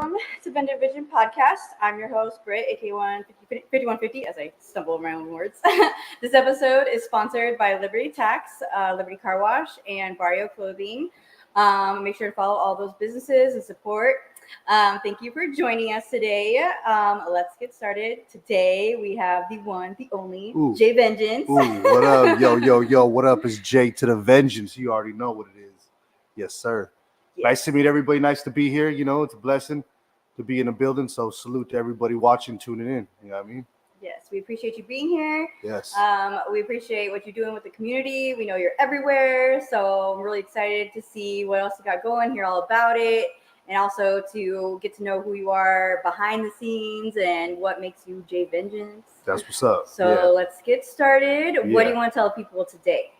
welcome to Vendor Vision Podcast. I'm your host, Britt, aka 5150, as I stumble over my own words. This episode is sponsored by Liberty Tax, Liberty Car Wash, and Barrio Clothing. Make sure to follow all those businesses and support. Thank you for joining us today. Let's get started. Today we have the one, the only, Jay Vengeance. What up? Yo, what up? It's Jay to the Vengeance. You already know what it is. Yes, sir. Yes. Nice to meet everybody. Nice to be here. You know, it's a blessing to be in the building. So salute to everybody watching, tuning in. You know what I mean? Yes, we appreciate you being here. Yes. We appreciate what you're doing with the community. We know you're everywhere. So I'm really excited to see what else you got going, hear all about it. And also to get to know who you are behind the scenes and what makes you Jay Vengeance. That's what's up. So Let's get started. Yeah. What do you want to tell people today?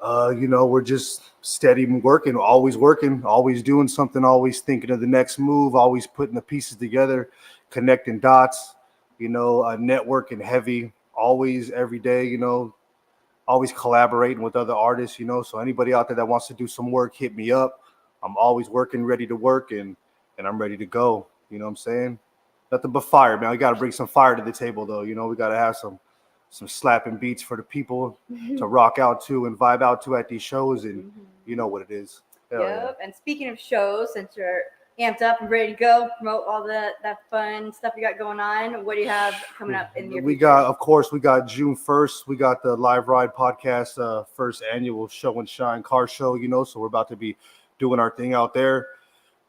We're just steady working, always doing something, always thinking of the next move, always putting the pieces together, connecting dots, networking heavy, always every day, always collaborating with other artists, so anybody out there that wants to do some work, hit me up. I'm always working, ready to work, and I'm ready to go. You know what I'm saying? Nothing but fire, man. We got to bring some fire to the table, though. We got to have some slapping beats for the people to rock out to and vibe out to at these shows, and you know what it is. Hell yep. Yeah. And speaking of shows, since you're amped up and ready to go, promote all that fun stuff you got going on, what do you have coming up in the near future? Of course, we got June 1st. We got the Live Ride Podcast, first annual show and shine car show, so we're about to be doing our thing out there.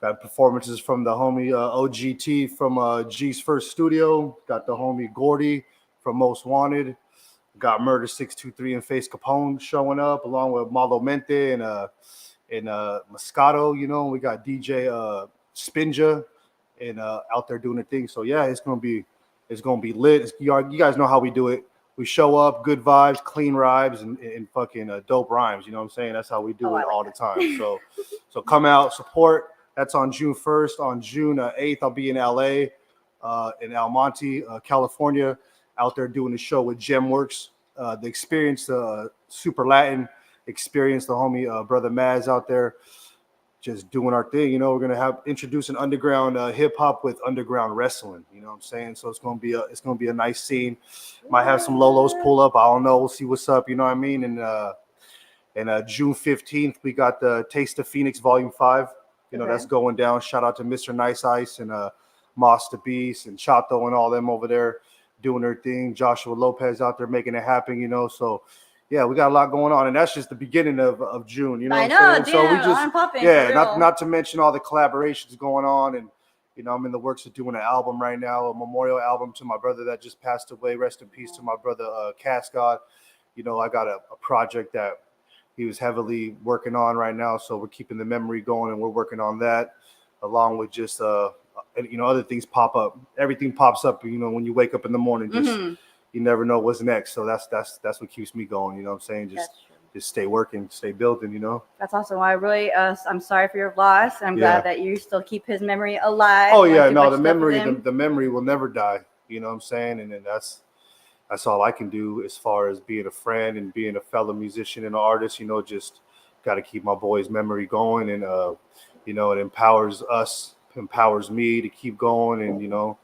Got performances from the homie OGT from G's First Studio. Got the homie Gordy from Most Wanted. Got Murder 623 and Face Capone showing up, along with Malo Mente and Moscato. We got DJ Spinja and out there doing the thing. So yeah, it's gonna be lit. You guys know how we do it. We show up, good vibes, clean rhymes, and fucking dope rhymes. You know what I'm saying? That's how we do it all the time. So come out, support. That's on June 1st. On June 8th, I'll be in LA, in El Monte, California, out there doing a show with Gemworks. The Experience, Super Latin Experience, the homie brother Maz out there, just doing our thing. We're gonna introduce an underground hip hop with underground wrestling. You know what I'm saying? So it's gonna be a nice scene. Might have some Lolos pull up. I don't know. We'll see what's up. You know what I mean? And June 15th, we got the Taste of Phoenix Volume 5. That's going down. Shout out to Mr. Nice Ice and Moss the Beast and Chato and all them over there doing their thing. Joshua Lopez out there making it happen. So. Yeah, we got a lot going on, and that's just the beginning of June. I know, damn, so we just not to mention all the collaborations going on, and I'm in the works of doing an album right now, a memorial album to my brother that just passed away. Rest in peace to my brother Cascott. I got a project that he was heavily working on right now, so we're keeping the memory going, and we're working on that, along with just other things pop up. Everything pops up, when you wake up in the morning, just. You never know what's next. So that's what keeps me going. You know what I'm saying? Just stay working, stay building, That's awesome. Well, I really, I'm sorry for your loss. I'm glad that you still keep his memory alive. Oh yeah, no, the memory will never die. You know what I'm saying? And then that's all I can do as far as being a friend and being a fellow musician and artist, just got to keep my boy's memory going. And, it empowers me to keep going. And,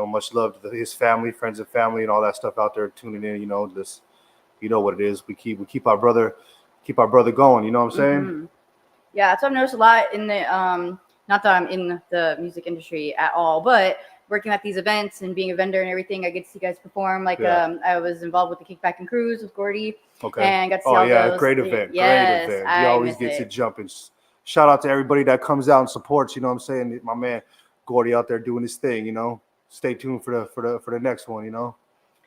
much love to his family, friends and family, and all that stuff out there tuning in. This, what it is. We keep our brother going. You know what I'm saying? Mm-hmm. Yeah, that's what I've noticed a lot in the. Not that I'm in the music industry at all, but working at these events and being a vendor and everything, I get to see you guys perform. I was involved with the Kickback and Cruise with Gordy. Okay. And got to see all those. Great event. Yes, great event. He always gets it jumping. Shout out to everybody that comes out and supports. You know what I'm saying? My man Gordy out there doing his thing. Stay tuned for the next one,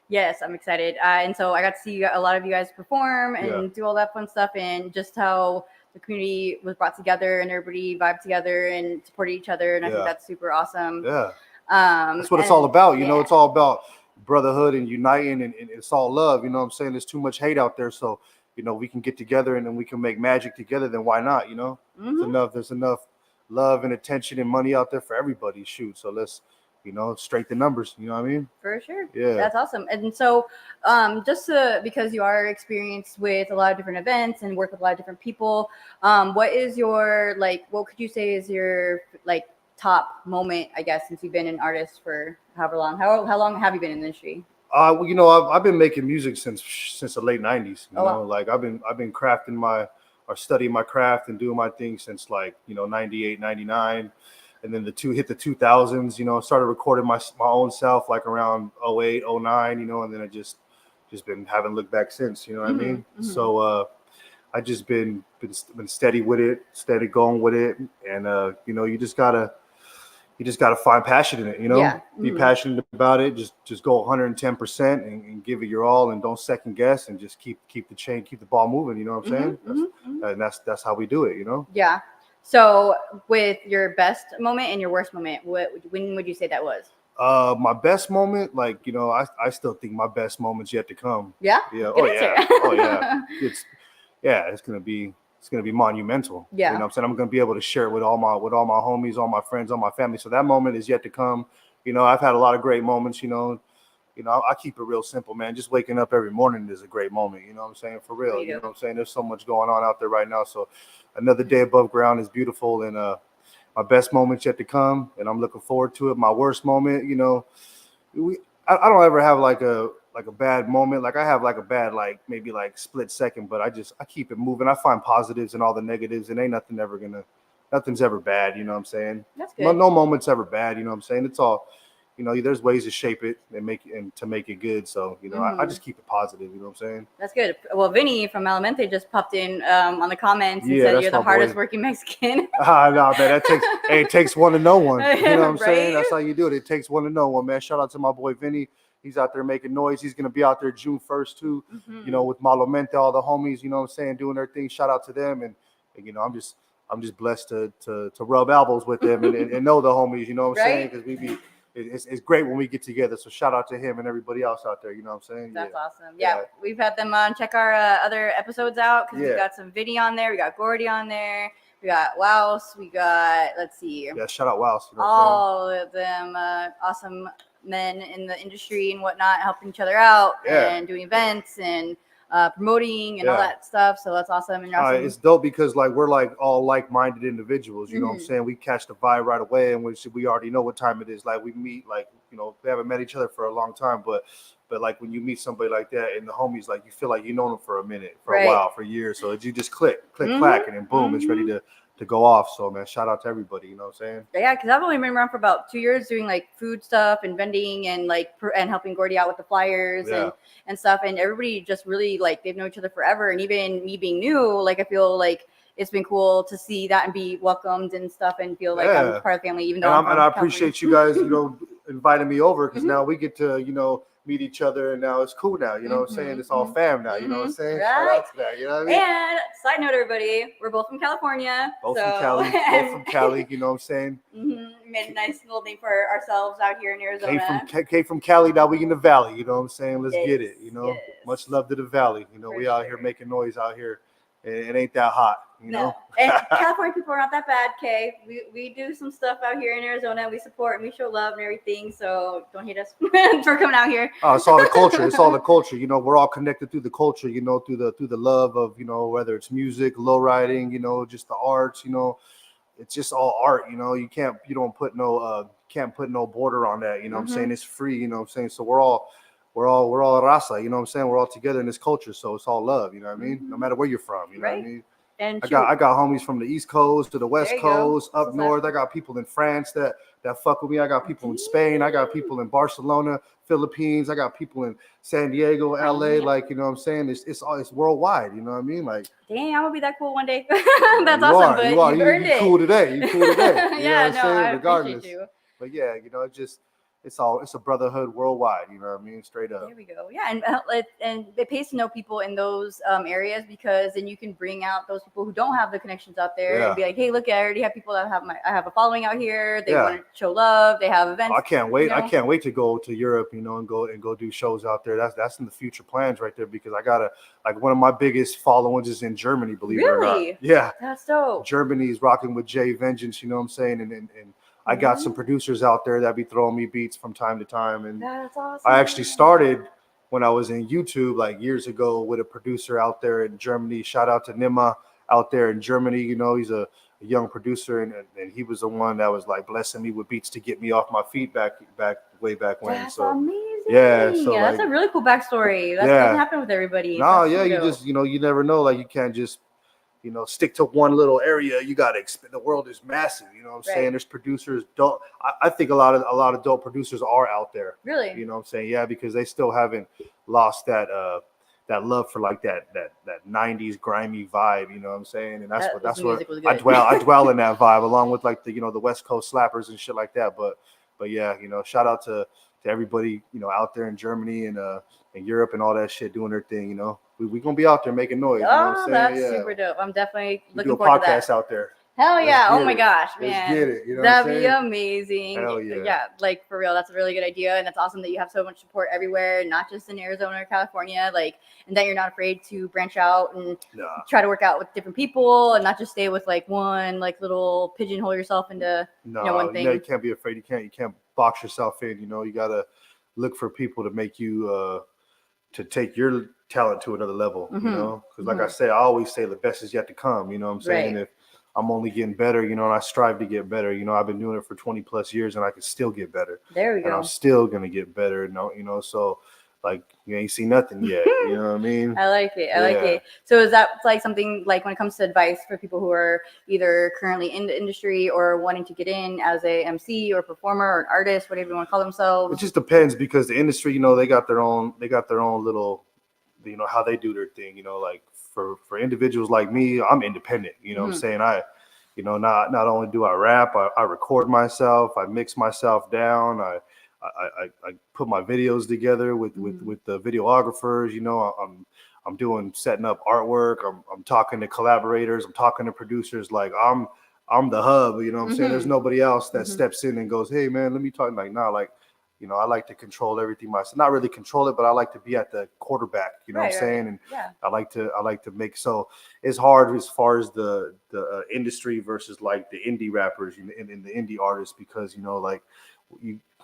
Yes, I'm excited. And so I got to see a lot of you guys perform and do all that fun stuff, and just how the community was brought together and everybody vibed together and supported each other. And I think that's super awesome. Yeah. That's what it's all about. It's all about brotherhood and uniting, and it's all love. You know what I'm saying? There's too much hate out there. So, we can get together and then we can make magic together. Then why not? There's enough love and attention and money out there for everybody. Shoot. So let's, strengthen numbers. You know what I mean? For sure. Yeah. That's awesome. And so because you are experienced with a lot of different events and work with a lot of different people, what is your, what could you say is your, top moment, I guess, since you've been an artist for however long? How long have you been in the industry? Well, you know, I've been making music since the late '90s. You Oh, know, wow. like I've been crafting or studying my craft and doing my thing since like, you know, '98, '99, and then hit the 2000s. You know, started recording my own self like around '08, '09. You know, and then I just been haven't looked back since. You know what I mean? So I just been steady with it, steady going with it, and you know, you just got to find passion in it, you know, Yeah. be passionate about it. Just go 110% and give it your all, and don't second guess, and just keep the ball moving. You know what I'm saying? And that's how we do it, you know? Yeah. So with your best moment and your worst moment, when would you say that was? My best moment, like, you know, I still think my best moment's yet to come. Yeah. Yeah. Good Oh answer. yeah. Oh yeah. It's gonna be monumental. Yeah. You know what I'm saying? I'm gonna be able to share it with all my homies, all my friends, all my family. So that moment is yet to come. You know, I've had a lot of great moments, you know, I keep it real simple, man. Just waking up every morning is a great moment. You know what I'm saying? For real. You know what I'm saying? There's so much going on out there right now. So another day above ground is beautiful, and my best moment's yet to come, and I'm looking forward to it. My worst moment, you know, I don't ever have like a bad moment. Like I have like a bad, like maybe like split second, but I keep it moving. I find positives in all the negatives, and ain't nothing's ever bad. You know what I'm saying? That's good. No moment's ever bad. You know what I'm saying? It's all, you know, there's ways to shape it and to make it good. So, you know, I just keep it positive. You know what I'm saying? That's good. Well, Vinny from Elemente just popped in on the comments and Yeah, said that's you're the my hardest boy. working Mexican. No, man, it takes one to know one. You know what I'm saying? Right? That's how you do it. It takes one to know one, man. Shout out to my boy Vinny. He's out there making noise. He's gonna be out there June 1st too. You know, with Malamente, all the homies. You know what I'm saying, doing their thing. Shout out to them, and you know, I'm just blessed to rub elbows with them and know the homies. You know what I'm saying? Because it's great when we get together. So shout out to him and everybody else out there. You know what I'm saying? That's awesome. Yeah, we've had them on. Check our other episodes out because we got some Vinny on there. We got Gordy on there. We got Wouse. We got, let's see. Yeah, shout out Wouse. You know all of them awesome men in the industry and whatnot, helping each other out and doing events and promoting and all that stuff. So that's awesome. And awesome. It's dope because like we're like all like-minded individuals. You know what I'm saying? We catch the vibe right away, and we already know what time it is. Like we meet, like, you know, we haven't met each other for a long time, but like when you meet somebody like that and the homies, like you feel like you know them for a minute, for a while, for years. So you just click, clack, and then boom, it's ready to go off. So man, shout out to everybody. You know what I'm saying? Yeah, because I've only been around for about 2 years doing like food stuff and vending and like and helping Gordy out with the flyers and stuff. And everybody just really like they've known each other forever. And even me being new, like I feel like it's been cool to see that and be welcomed and stuff and feel like I'm part of the family. Even though and I appreciate you guys, you know, inviting me over because now we get to, you know, meet each other, and now it's cool now, you know what I'm saying? It's all fam now, you know what I'm saying? Right. Shout out to that, you know what I mean? And side note, everybody, we're both from California. Both from Cali, you know what I'm saying? Made a nice little name for ourselves out here in Arizona. Came from Cali, now we in the Valley, you know what I'm saying? Let's get it, you know? Much love to the Valley, you know, we out here making noise out here. It ain't that hot, you know. And California people are not that bad, Kay. We do some stuff out here in Arizona. We support and we show love and everything. So don't hate us for coming out here. Oh, it's all the culture. It's all the culture. You know, we're all connected through the culture. You know, through the love of, you know, whether it's music, low riding, you know, just the arts. You know, it's just all art. You know, you don't put no border on that. You know what I'm saying? It's free. You know what I'm saying? So we're all raza, you know what I'm saying? We're all together in this culture, so it's all love, you know what I mean? No matter where you're from, you know what I mean? And I got homies from the East Coast to the West Coast, up north. I got people in France that fuck with me. I got people in Spain. I got people in Barcelona, Philippines. I got people in San Diego, LA. Like, you know what I'm saying? It's worldwide, you know what I mean? Like, dang, I'm gonna be that cool one day. That's awesome, but you earned it. Cool today. You cool today. You yeah, know what I'm saying? Regardless. Appreciate you. But yeah, you know, it's a brotherhood worldwide, you know what I mean? Straight up. There we go. Yeah, and it pays to know people in those areas because then you can bring out those people who don't have the connections out there and be like, hey, look, I already have people that I have a following out here. They want to show love. They have events. I can't wait. You know? I can't wait to go to Europe, you know, and go do shows out there. That's in the future plans right there because I got one of my biggest followings is in Germany, believe it or not. Yeah, that's dope. Germany's rocking with Jay Vengeance, you know what I'm saying, and I got some producers out there that be throwing me beats from time to time. And that's awesome. I actually started when I was in YouTube like years ago with a producer out there in Germany. Shout out to Nima out there in Germany. You know, he's a young producer, and he was the one that was like blessing me with beats to get me off my feet way back when. That's so amazing. yeah, so That's like, a really cool backstory. That yeah. doesn't happen with everybody. No, That's yeah, super you dope. just you never know. Like you can't just stick to one little area. You got to expand. The world is massive. You know what I'm saying? There's producers. I think a lot of dope producers are out there. Really? You know what I'm saying? Yeah, because they still haven't lost that love for like that 90s grimy vibe. You know what I'm saying? And that's what I dwell in that vibe, along with like the West Coast slappers and shit like that. But yeah, shout out to everybody out there in Germany and Europe and all that shit doing their thing. We gonna be out there making noise. You know what I'm saying? That's super dope. I'm definitely looking do a forward to podcast that. out there. Hell yeah. Oh my gosh, Let's man. get it. You know That'd what I'm be saying? amazing. Hell yeah. Yeah, like for real. That's a really good idea. And that's awesome that you have so much support everywhere, not just in Arizona or California. Like, and that you're not afraid to branch out and try to work out with different people and not just stay with like one like little pigeonhole yourself into one thing. You can't be afraid. You can't box yourself in. You gotta look for people to make you to take your talent to another level. Because like I say, I always say the best is yet to come. You know what I'm saying? Right. If I'm only getting better, and I strive to get better. I've been doing it for 20 plus years and I can still get better. There we go. And I'm still going to get better. So like you ain't seen nothing yet. You know what I mean? I like it. I like it. So is that like something like when it comes to advice for people who are either currently in the industry or wanting to get in as a MC or performer or an artist, whatever you want to call themselves? It just depends because the industry, they got their own little, how they do their thing, like for individuals like me, I'm independent. What I'm saying? Not only do I rap, I record myself, I mix myself down, I put my videos together with the videographers. I'm setting up artwork. I'm talking to collaborators. I'm talking to producers. Like I'm the hub. You know what I'm saying? There's nobody else that steps in and goes, hey man, let me talk. Like nah, like I like to control everything myself. Not really control it, but I like to be at the quarterback. You know what I'm saying? And I like to make. So it's hard as far as the industry versus like the indie rappers and the indie artists because like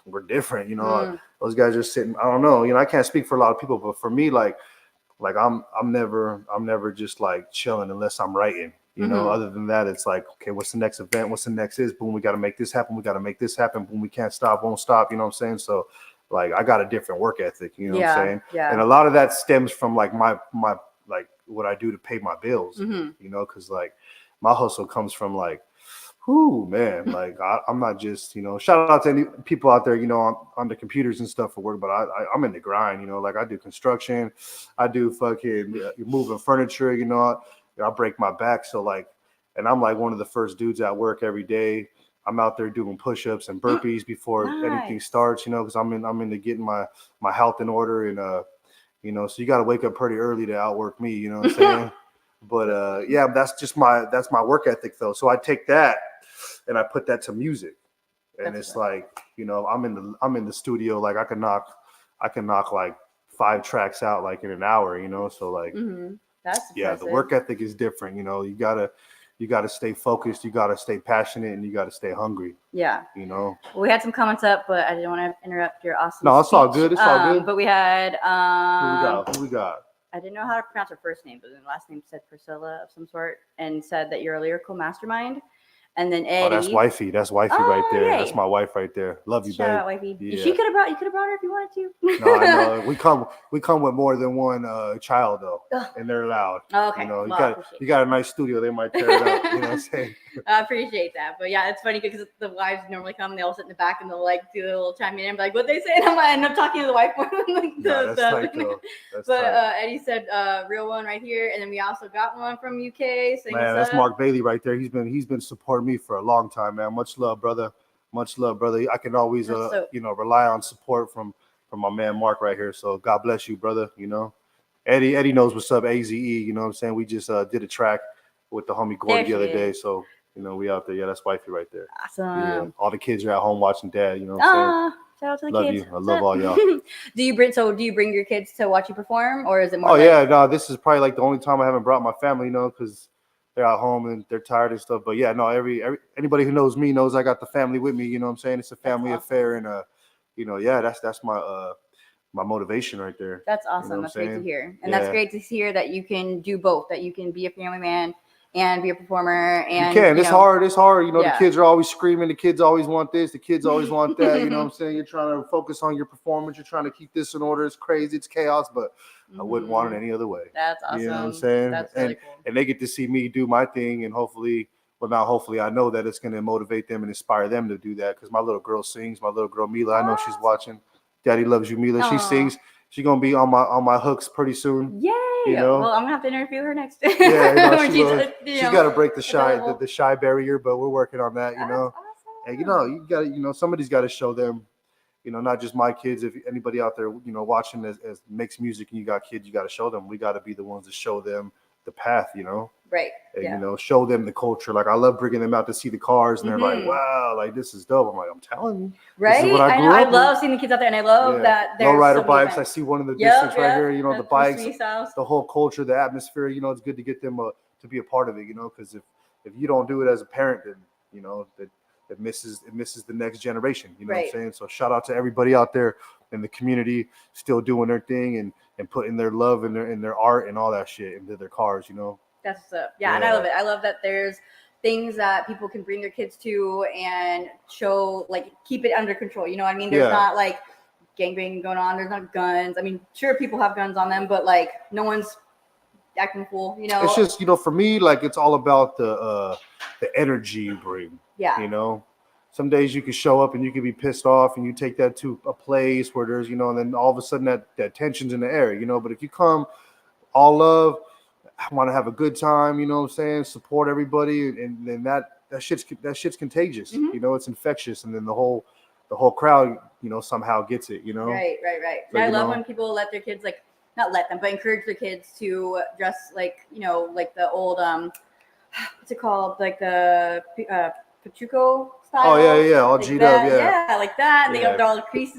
we're different. Those guys are sitting. I don't know. I can't speak for a lot of people, but for me, like I'm never just like chilling unless I'm writing. Other than that, it's like, okay, what's the next event? What's the next is? Boom, we got to make this happen. We got to make this happen. Boom, we can't stop, won't stop. You know what I'm saying? So, like, I got a different work ethic. You know what I'm saying? Yeah. And a lot of that stems from like my like what I do to pay my bills. Because like my hustle comes from like, whoo, man, like I'm not just shout out to any people out there on the computers and stuff for work, but I'm in the grind. Like I do construction, I do fucking moving furniture. I break my back. So like, and I'm like one of the first dudes at work every day. I'm out there doing push-ups and burpees before anything starts, because I'm into getting my health in order. And, so you got to wake up pretty early to outwork me, you know what I'm saying? But yeah, that's my work ethic though. So I take that and I put that to music. And it's like, I'm in the studio, like I can knock like 5 tracks out like in an hour, So like, That's impressive. The work ethic is different. You gotta stay focused, you gotta stay passionate, and you gotta stay hungry. Yeah. Well, we had some comments up, but I didn't want to interrupt your awesome No, it's speech. all good. It's all good. But we had Who we got? I didn't know how to pronounce her first name, but the last name said Priscilla of some sort, and said that you're a lyrical mastermind. And then Eddie. Oh, that's wifey. That's wifey right there. Yay. That's my wife right there. Love you, Shout babe. out, wifey. Yeah. You could have brought her if you wanted to. No, I know. We come with more than one child though, and they're loud. Oh, okay. You got a nice studio. They might tear it up. You know what I'm saying? I appreciate that, but yeah, it's funny because the wives normally come and they all sit in the back and they'll like do a little chime in and be like, "What they say?" And I end up talking to the wife more than like that's tight though. That's but tight. Eddie said, "Real one right here," and then we also got one from UK. Man, that's Mark Bailey right there. He's been supporting me for a long time, man. Much love, brother. Much love, brother. I can always rely on support from my man Mark right here. So God bless you, brother. Eddie knows what's up. AZE. You know what I'm saying? We just did a track with the homie Gordon the other day. So we out there. Yeah, that's wifey right there. Awesome. Yeah. All the kids are at home watching dad. You know what I'm saying? Shout out to the love kids. You. I love all y'all. Do you bring your kids to watch you perform, or is it more? Oh yeah, no. This is probably like the only time I haven't brought my family. Because they're at home and they're tired and stuff. But yeah, no. Anybody who knows me knows I got the family with me. You know what I'm saying? It's a family affair, and that's my motivation right there. That's awesome. That's great to hear. And that's great to hear that you can do both, that you can be a family man and be a performer. And you can. It's hard. It's hard. You know, Yeah. the kids are always screaming. The kids always want this. The kids always want that. You know what I'm saying? You're trying to focus on your performance. You're trying to keep this in order. It's crazy. It's chaos, but I wouldn't want it any other way. That's awesome. You know what I'm saying? That's really cool. And they get to see me do my thing, and hopefully, well, not hopefully, I know that it's going to motivate them and inspire them to do that, because my little girl sings. My little girl Mila, I know she's watching. Daddy loves you, Mila. She sings. She's gonna be on my hooks pretty soon. Yay! You know? Well, I'm gonna have to interview her next. Yeah, you know, she's got to break the shy barrier, but we're working on that. You know, awesome. and you got to, somebody's got to show them. Not just my kids. If anybody out there, watching as makes music and you got kids, you got to show them. We got to be the ones to show them the path. Right. And show them the culture. Like, I love bringing them out to see the cars, and they're like, "Wow, like this is dope." I'm like, "I'm telling you, right?" This is what I love seeing the kids out there, and I love that there's lowrider bikes. I see one in the distance right here. The bikes, the the whole culture, the atmosphere. It's good to get them to be a part of it. Because if you don't do it as a parent, then it misses the next generation. You know what I'm saying? So shout out to everybody out there in the community still doing their thing and putting their love in their art and all that shit into their cars. That's and I love it. I love that there's things that people can bring their kids to and show, like, keep it under control. You know what I mean? There's not like gangbanging going on. There's not guns. I mean, sure, people have guns on them, but like no one's acting fool. It's just for me, like, it's all about the energy you bring. Yeah. Some days you can show up and you can be pissed off, and you take that to a place where there's and then all of a sudden that tension's in the air. But if you come all love, I want to have a good time, you know what I'm saying? Support everybody, and then that shit's contagious. It's infectious, and then the whole crowd, somehow gets it. Right. So, I love when people let their kids, like, not let them, but encourage their kids to dress like, like the old what's it called, like the Pachuco style. Oh yeah, all G'd up, yeah, like that. And they're all creased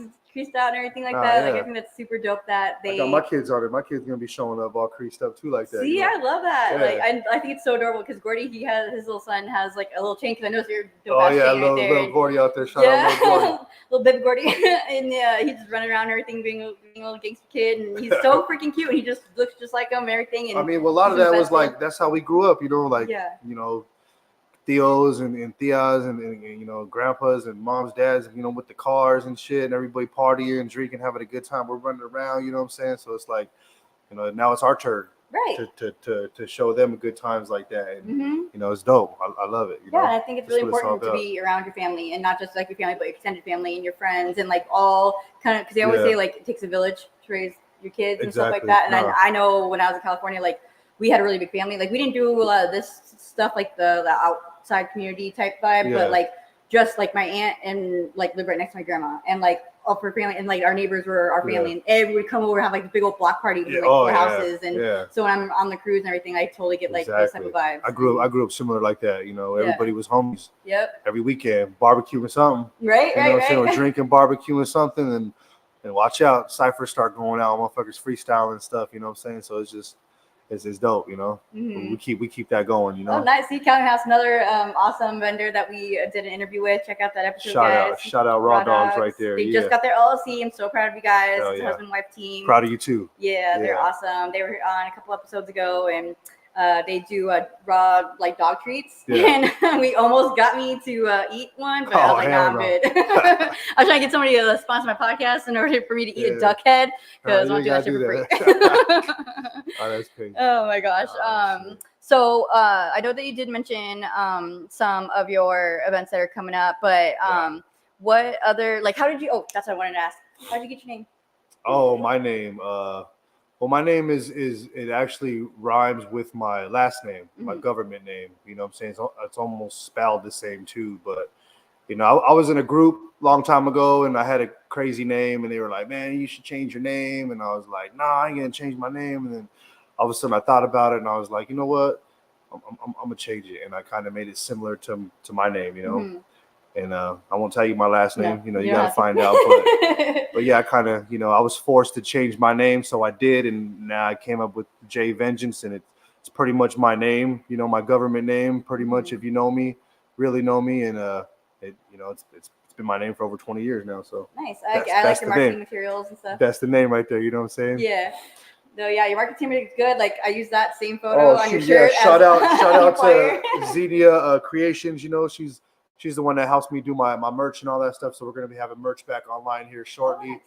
out and everything like that. Like, I think that's super dope that they. I got my kids on it. My kids gonna be showing up all creased up too, like that. See, I love that. Yeah. Like, I think it's so adorable because Gordy, his little son has like a little chain. Because I know you're dope. Oh yeah, little Gordy out there. Shout out little Gordy. Little baby Gordy, and he's just running around and everything, being a little gangster kid, and he's so freaking cute. And he just looks just like him and everything. And I mean, well, a lot of that was like, that's how we grew up. Like, Theos and Theas and grandpas and moms, dads, with the cars and shit, and everybody partying and drinking, having a good time. We're running around, you know what I'm saying? So it's like, now it's our turn, right, to show them good times like that, and it's dope. I love it. And I think it's really important to be around your family, and not just like your family, but your extended family and your friends, and like all kind of, because they always say like it takes a village to raise your kids and stuff like that. And I know when I was in California, like, we had a really big family. Like, we didn't do a lot of this stuff, like the outside community type vibe, but like just like my aunt and like lived right next to my grandma, and like all her family, and like our neighbors were our family, and everybody would come over and have like a big old block party with like four houses, and so when I'm on the cruise and everything, I totally get like those type of vibes. I grew up similar like that. Everybody was homies. Yep. Every weekend, barbecuing something. Right. We're drinking, barbecuing something, and watch out, ciphers start going out, motherfuckers freestyling and stuff. You know what I'm saying? So it's just. It's dope, We keep that going, Oh, nice. See, Counting House, another awesome vendor that we did an interview with. Check out that episode, guys. Shout out Raw Dogs right there. They just got their LLC. I'm so proud of you guys. It's a husband-wife team. Proud of you too. Yeah, they're awesome. They were on a couple episodes ago, and they do raw like dog treats, and we almost got me to eat one, but I was like, nah, I'm good. I was trying to get somebody to sponsor my podcast in order for me to eat a duck head, because I want to do that shit for free. Oh, that's crazy. Oh my gosh. So I know that you did mention some of your events that are coming up, but what other, like, how did you? Oh, that's what I wanted to ask. How did you get your name? Oh, my name. Well, my name is it actually rhymes with my last name, my government name. You know what I'm saying? It's almost spelled the same too. But, I was in a group long time ago, and I had a crazy name, and they were like, man, you should change your name. And I was like, nah, I ain't going to change my name. And then all of a sudden I thought about it, and I was like, you know what? I'm going to change it. And I kind of made it similar to my name, And I won't tell you my last name. You got to find out. But yeah, I kind of, I was forced to change my name, so I did, and now I came up with J Vengeance, and it's pretty much my name, my government name, pretty much. If you know me, really know me, and it's been my name for over 20 years now. So nice. I like your marketing materials and stuff. That's the name right there. You know what I'm saying? Yeah. No, yeah, your marketing team is good. Like I use that same photo on your shirt. Shout out to flyer. Xenia Creations. You know, she's the one that helps me do my merch and all that stuff. So we're gonna be having merch back online here shortly. Nice.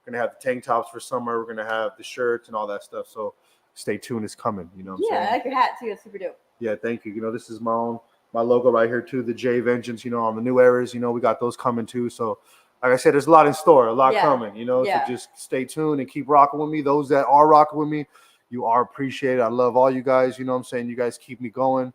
We're gonna have the tank tops for summer. We're gonna have the shirts and all that stuff. So stay tuned. It's coming. You know what I'm saying? I like your hat too. It's super dope. Yeah, thank you. You know, this is my logo right here too. The J Vengeance. You know, on the new eras. You know, we got those coming too. So. Like I said, there's a lot in store, a lot coming, you know, so just stay tuned and keep rocking with me. Those that are rocking with me, you are appreciated. I love all you guys, you know what I'm saying? You guys keep me going,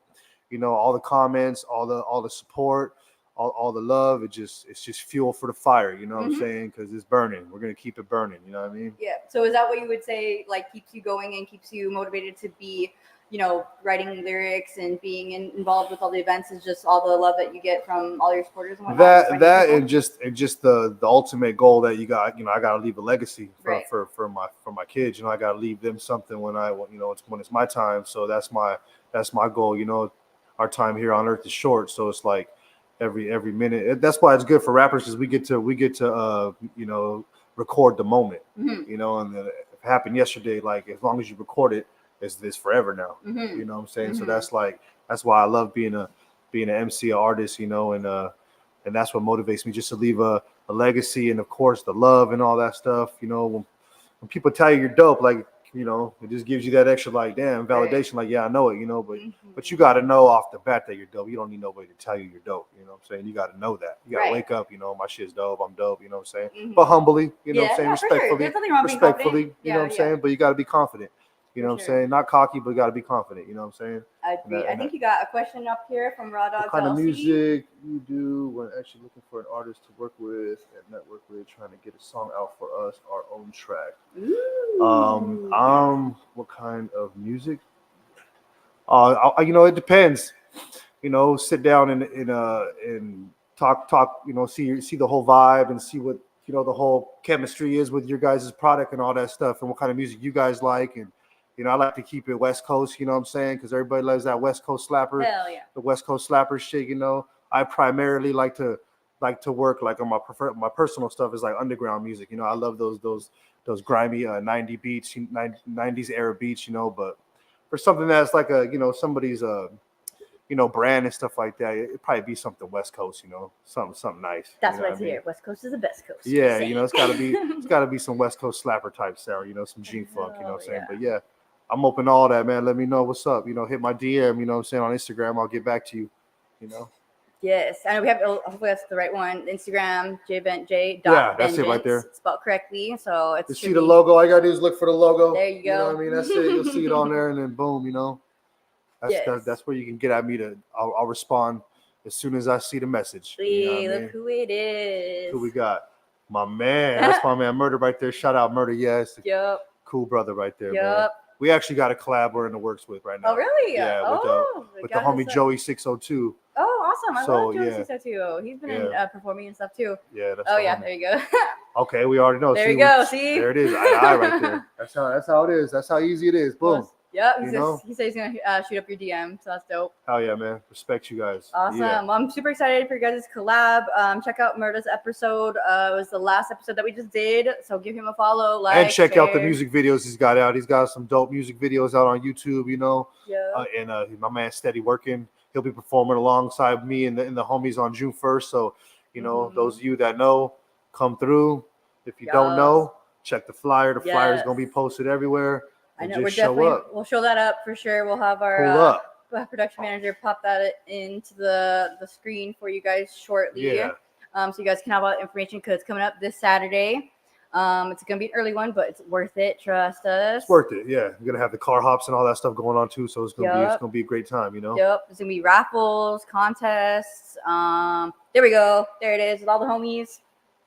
you know, all the comments, all the support, all the love. It's just fuel for the fire, you know what I'm saying? Because it's burning. We're going to keep it burning, you know what I mean? Yeah. So is that what you would say, like, keeps you going and keeps you motivated to be, you know, writing lyrics and being involved with all the events is just all the love that you get from all your supporters and whatnot? That and just the ultimate goal that you got, you know, I got to leave a legacy for my kids. You know, I got to leave them something when it's my time. So that's my goal. You know, our time here on earth is short. So it's like every minute. That's why it's good for rappers because we get to you know, record the moment, you know, and it happened yesterday. Like as long as you record it, it's forever now. You know what I'm saying? So that's why I love being an MC, an artist, you know, and that's what motivates me, just to leave a legacy, and of course the love and all that stuff. You know, when people tell you you're dope, like, you know, it just gives you that extra like damn validation, like yeah, I know it, you know, but you got to know off the bat that you're dope. You don't need nobody to tell you you're dope. You know what I'm saying? You got to know that. You got to wake up, you know, my shit's dope, I'm dope, you know what I'm saying? But humbly, you know what I'm saying? Respectfully, you know what I'm saying? But you got to be confident. You know what I'm saying? Not cocky, but got to be confident. You know what I'm saying? I agree. I think you got a question up here from Raw Dog. What kind of music you do when actually looking for an artist to work with and network with, trying to get a song out for us, our own track? What kind of music? You know, it depends. You know, sit down and talk. You know, see the whole vibe and see what, you know, the whole chemistry is with your guys' product and all that stuff, and what kind of music you guys like. And you know, I like to keep it West Coast, you know what I'm saying? Because everybody loves that West Coast slapper. Hell yeah. The West Coast slapper shit, you know. I primarily like to work like on my personal stuff is like underground music. You know, I love those grimy 90 beats, 90s era beats, you know, but for something that's like a, you know, somebody's you know, brand and stuff like that, it'd probably be something West Coast, you know, something nice. That's what I hear. West Coast is the best coast. Yeah, you know, it's gotta be some West Coast slapper type sound, you know, some G funk, you know what I'm saying? But yeah, I'm open to all that, man. Let me know what's up. You know, hit my DM, you know what I'm saying, on Instagram. I'll get back to you, you know. Yes, I know we have. Hopefully that's the right one. Instagram, J. Yeah, that's it right there. Spelled correctly, so it's. You see the logo? All you gotta do is look for the logo. There you go. You know what I mean? That's it. You'll see it on there, and then boom, you know. That's where you can get at me. I'll respond as soon as I see the message. You know look who it is. Who we got? My man. That's my man, Murder right there. Shout out Murder. Yes. Yep. Cool brother right there. Yep. Man. We actually got a collab we're in the works with right now. Oh really? Yeah. With the homie Joey 602. Oh, awesome! I love Joey 602. He's been performing and stuff too. Yeah. That's there you go. Okay, we already know. There you go. See. There it is. Eye right there. That's how it is. That's how easy it is. Boom. Yep, he says he's gonna shoot up your DM, so that's dope. Hell yeah, man! Respect you guys. Awesome. Yeah. Well, I'm super excited for you guys' collab. Check out Murda's episode. It was the last episode that we just did, so give him a follow, like, and check out the music videos he's got out. He's got some dope music videos out on YouTube, you know. Yeah. And my man steady working. He'll be performing alongside me and the homies on June 1st. So, you know, those of you that know, come through. If you don't know, check the flyer. The flyer is gonna be posted everywhere. I know we'll show that up for sure. We'll have our production manager pop that into the screen for you guys shortly. Yeah. So you guys can have all that information because it's coming up this Saturday. It's gonna be an early one, but it's worth it. Trust us. It's worth it. Yeah, you're gonna have the car hops and all that stuff going on too. So it's gonna be a great time. You know. Yep. There's gonna be raffles, contests. There we go. There it is with all the homies.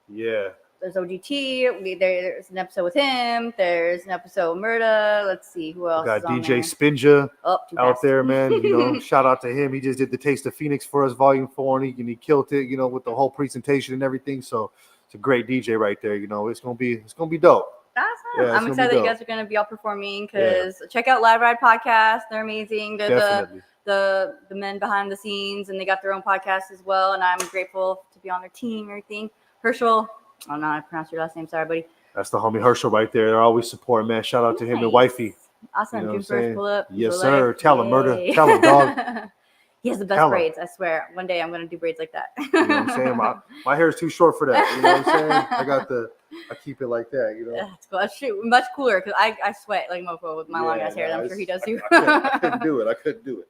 Yeah. There's OGT. There's an episode with him. There's an episode with Murda. Let's see who else. We got DJ Spinja out there, man. You know, shout out to him. He just did the Taste of Phoenix for us, Volume 4, and he killed it. You know, with the whole presentation and everything. So it's a great DJ right there. You know, it's gonna be dope. Awesome. Yeah, I'm excited that you guys are gonna be all performing because check out Live Ride Podcast. They're amazing. They're the men behind the scenes, and they got their own podcast as well. And I'm grateful to be on their team and everything. Herschel. I don't know how to pronounce your last name. Sorry, buddy. That's the homie Herschel right there. They're always supporting, man. Shout out to him and wifey. Awesome. You know June what I'm 1st, saying? pull up. Yes, Pull sir. up. Tell him, murder. Yay. Tell him, dog. He has the best Tell him. braids, I swear. One day I'm gonna do braids like that. You know what I'm saying? My hair is too short for that. You know what I'm saying? I keep it like that, you know. That's cool. That's much cooler because I sweat like a mofo with my long ass hair. I'm sure he does too. I couldn't do it.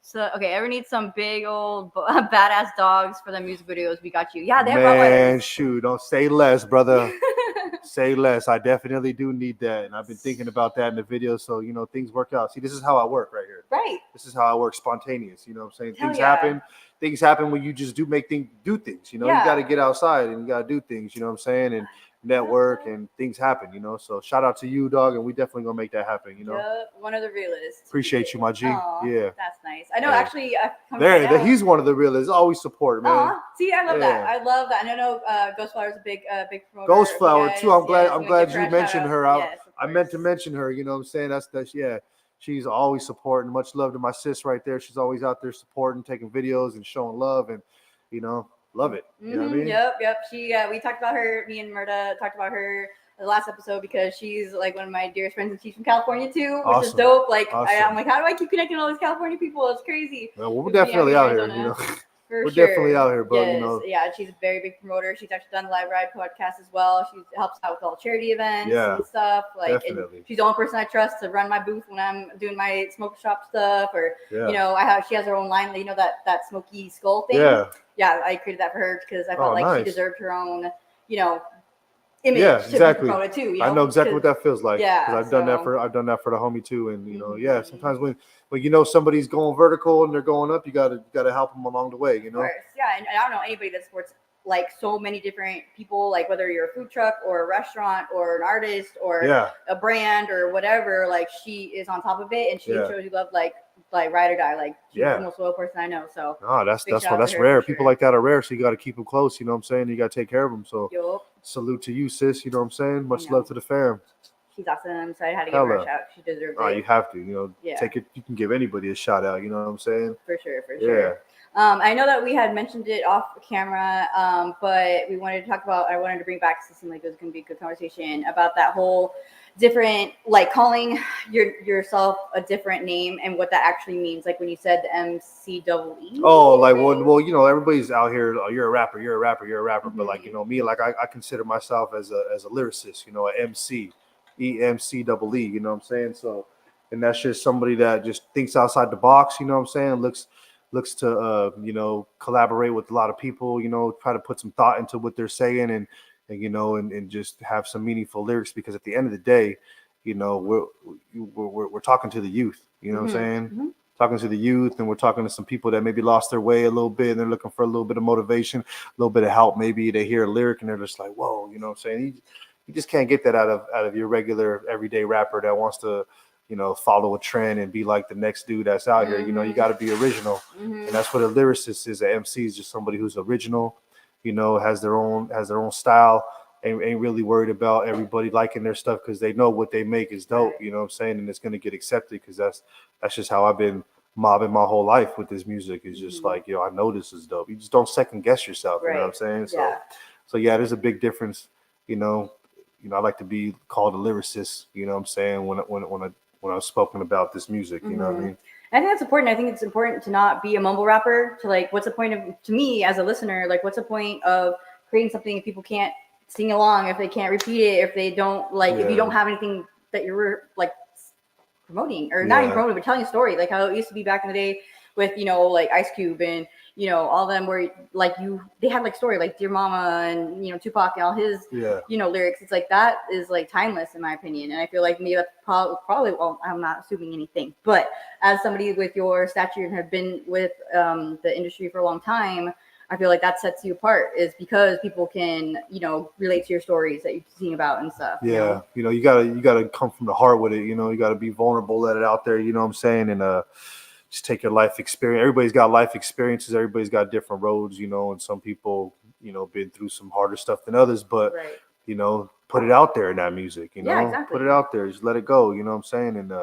So ever need some big old badass dogs for the music videos? We got you. Yeah, they have Man, Rottweilers. shoot, don't say less, brother. Say less. I definitely do need that, and I've been thinking about that in the video. So things work out. See, this is how I work right here. Right. This is how I work. Spontaneous. You know what I'm saying? Hell Things yeah. happen. Things happen when you just do things. You got to get outside and you got to do things. You know what I'm saying? And network and things happen. So shout out to you, dog, and we definitely gonna make that happen. Yep, one of the realists. Appreciate you, my G. Aww, yeah, that's nice. I know. Actually, he's one of the realists. Always support, man. Aww. See, I love that. I love that. And I know Ghost Flower is a big promoter. Ghost Flower too. I'm glad you mentioned her. I meant to course. mention her. You know what I'm saying? That's yeah. She's always supporting. Much love to my sis right there. She's always out there supporting, taking videos and showing love, and love it. You know what I mean? Yep. She we talked about her. Me and Murda talked about her in the last episode because she's like one of my dearest friends, and she's from California too, which is dope. Like I'm like, how do I keep connecting all these California people? It's crazy. Well, we're definitely out here. We're definitely out here, bro. Yes. Yeah, she's a very big promoter. She's actually done the Live Ride podcast as well. She helps out with all charity events and stuff. Like, and she's the only person I trust to run my booth when I'm doing my smoke shop stuff, or she has her own line. That smoky skull thing. Yeah, I created that for her because I felt like she deserved her own, image to promote it too. I know exactly what that feels like. Yeah, because I've done that for the homie too, and sometimes when somebody's going vertical and they're going up, you gotta help them along the way. Of course. Yeah, and I don't know anybody that supports like so many different people, like whether you're a food truck or a restaurant or an artist or a brand or whatever. Like she is on top of it, and she shows you love like ride or die. Like she's the most loyal person I know. So that's rare. People like that are rare, so you got to keep them close. You know what I'm saying? You got to take care of them. So salute to you, sis. You know what I'm saying? Much love to the fam. She's awesome. So I had to give her a shout. She deserves it. You have to. Take it. You can give anybody a shout out. You know what I'm saying? For sure. I know that we had mentioned it off camera, but we wanted to talk about. I wanted to bring back. It seemed like it was going to be a good conversation about that whole different, like calling yourself a different name and what that actually means. Like when you said the MCEE. Oh, like well, everybody's out here. Oh, you're a rapper. Mm-hmm. But like me, like I consider myself as a lyricist. an MC, EMCEE. You know what I'm saying? So, and that's just somebody that just thinks outside the box. You know what I'm saying? Looks to collaborate with a lot of people. Try to put some thought into what they're saying and just have some meaningful lyrics, because at the end of the day, we're talking to the youth. You know what I'm saying? Mm-hmm. Talking to the youth, and we're talking to some people that maybe lost their way a little bit, and they're looking for a little bit of motivation, a little bit of help. Maybe they hear a lyric and they're just like, whoa, you know what I'm saying? You just can't get that out of your regular everyday rapper that wants to follow a trend and be like the next dude that's out here. You got to be original. And that's what a lyricist is. An MC is just somebody who's original, has their own style, ain't really worried about everybody liking their stuff, because they know what they make is dope. You know what I'm saying? And it's going to get accepted, because that's just how I've been mobbing my whole life with this music. It's just like, I know this is dope. You just don't second guess yourself. You know what I'm saying? So yeah, there's a big difference. I like to be called a lyricist, you know what I'm saying, when I've spoken about this music, you know what I mean? I think that's important. I think it's important to not be a mumble rapper. To like, what's the point of, to me as a listener, like, what's the point of creating something if people can't sing along, if they can't repeat it, if they don't if you don't have anything that you're like promoting, or not even promoting, but telling a story, like how it used to be back in the day with like Ice Cube and all of them, where like they had like story like Dear Mama and Tupac and all his lyrics. It's like that is like timeless in my opinion, and I feel like maybe that's probably well, I'm not assuming anything, but as somebody with your stature and have been with the industry for a long time, I feel like that sets you apart, is because people can relate to your stories that you're singing about and stuff. You gotta come from the heart with it. You gotta be vulnerable, let it out there. You know what I'm saying? And just take your life experience. Everybody's got life experiences. Everybody's got different roads, and some people, been through some harder stuff than others, but, put it out there in that music, put it out there, just let it go, you know what I'm saying? And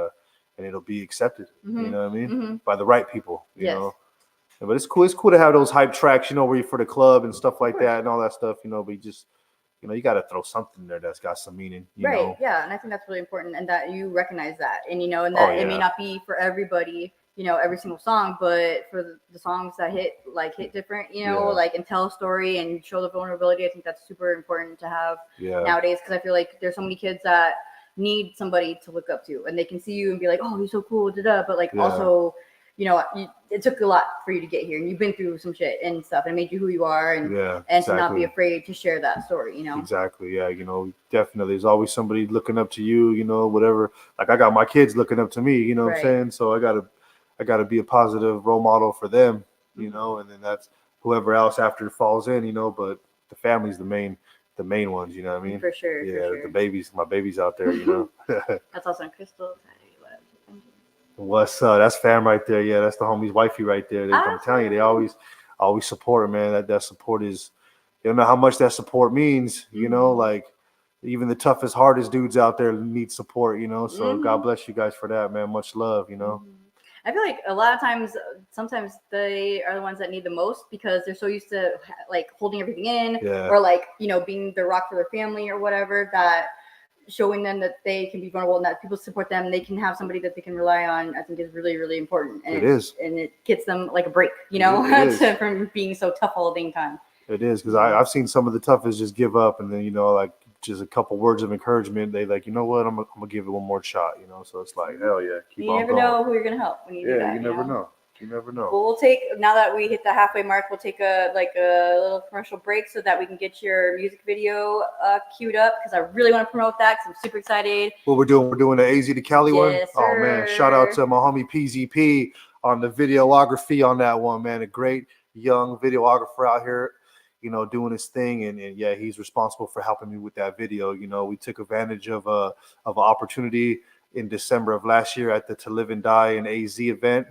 it'll be accepted, you know what I mean? By the right people, you know? But it's cool. It's cool to have those hype tracks, where you're for the club and stuff like that and all that stuff, but you just you know, you got to throw something in there that's got some meaning, you right. know? Yeah. And I think that's really important, and that you recognize that, and, you know, and that it may not be for everybody, you know, every single song, but for the songs that hit different, you know, like, and tell a story and show the vulnerability. I think that's super important to have nowadays, because I feel like there's so many kids that need somebody to look up to, and they can see you and be like, oh, you're so cool, but like also, you know, it took a lot for you to get here, and you've been through some shit and stuff, and made you who you are, and to not be afraid to share that story, you know. Exactly. Yeah, you know, definitely there's always somebody looking up to you, you know, whatever. Like, I got my kids looking up to me, you know what I'm saying? So I gotta be a positive role model for them, you know, and then that's whoever else after falls in, you know, but the family's the main ones, you know what I mean? For sure. The babies, my babies out there, you know. That's also Crystal. What's up? That's fam right there. Yeah, that's the homie's wifey right there. I'm telling you, they always support her, man. That support is, you don't know how much that support means, you know, like even the toughest, hardest dudes out there need support, you know. So God bless you guys for that, man. Much love, you know. I feel like a lot of times, sometimes they are the ones that need the most, because they're so used to like holding everything in, or like, you know, being the rock for their family or whatever, that showing them that they can be vulnerable and that people support them, they can have somebody that they can rely on, I think is really, really important. And it gets them like a break, you know, from being so tough all the dang time. It is, because I've seen some of the toughest just give up, and then, you know, like just a couple words of encouragement, they like, you know what, I'm gonna give it one more shot, you know. So it's like, hell yeah, keep on going. You never know who you're gonna help when you do that. You never know. You never know. Well, we'll take, now that we hit the halfway mark, we'll take a little commercial break so that we can get your music video queued up, because I really want to promote that, because I'm super excited. What we're doing the AZ to Cali one? Yes, oh man, shout out to my homie PZP on the videography on that one, man. A great young videographer out here, you know, doing his thing, and yeah, he's responsible for helping me with that video. You know, we took advantage of an opportunity in December of last year at the To Live and Die in AZ event.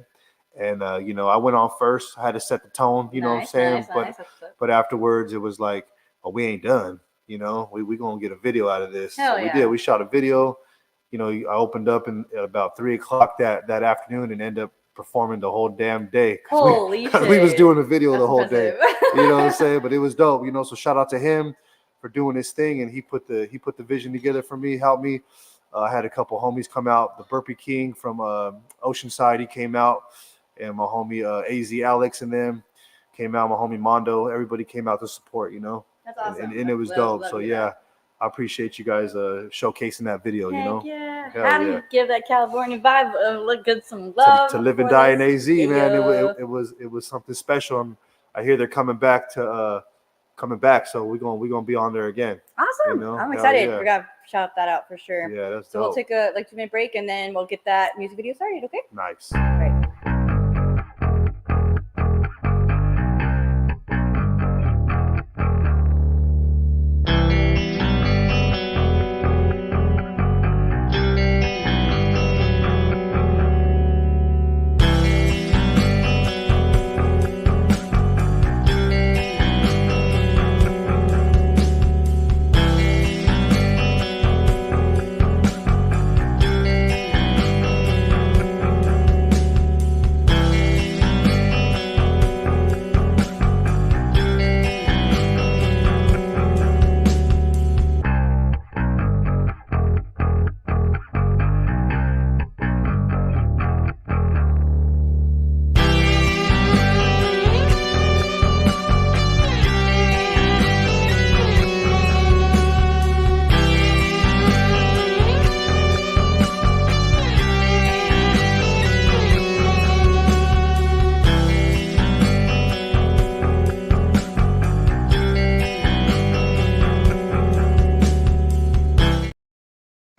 And, you know, I went on first. I had to set the tone, you know what I'm saying? But afterwards, it was like, oh, we ain't done. You know, we going to get a video out of this. Hell so we did. We shot a video. You know, I opened up at about 3 o'clock that afternoon, and ended up performing the whole damn day. Holy shit. We was doing the video the whole day. You know what I'm saying? But it was dope, you know. So shout out to him for doing his thing. And he put the vision together for me, helped me. I had a couple homies come out. The Burpee King from Oceanside, he came out. And my homie AZ Alex and them came out. My homie Mondo, everybody came out to support, you know. That's awesome. And it was dope. So yeah, I appreciate you guys showcasing that video. Heck, you know. Yeah. How do you give that California vibe? Look good, some love. To Live and Die in AZ, man. It was something special. And I hear they're coming back. So we're gonna be on there again. Awesome. You know? I'm excited. We're gonna shout that out for sure. Yeah, that's so dope. We'll take a 2-minute break, and then we'll get that music video started. Okay. Nice. All right.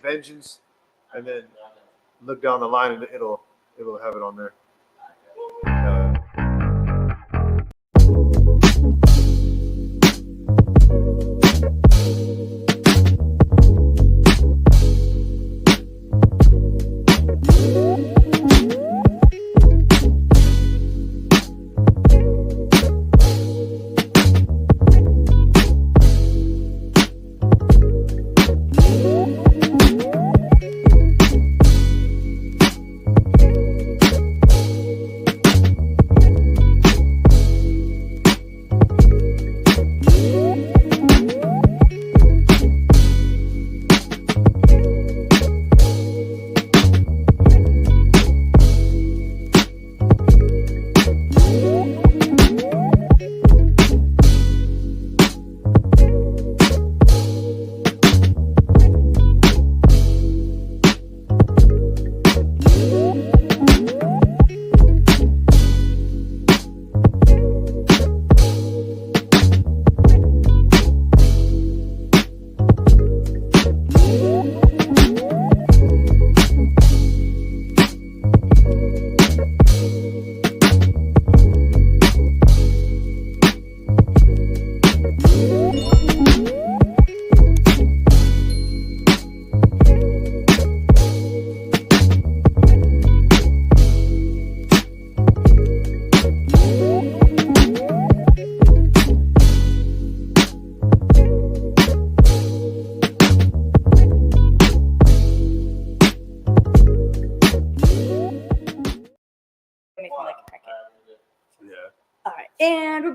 Vengeance, and then look down the line, and it'll have it on there.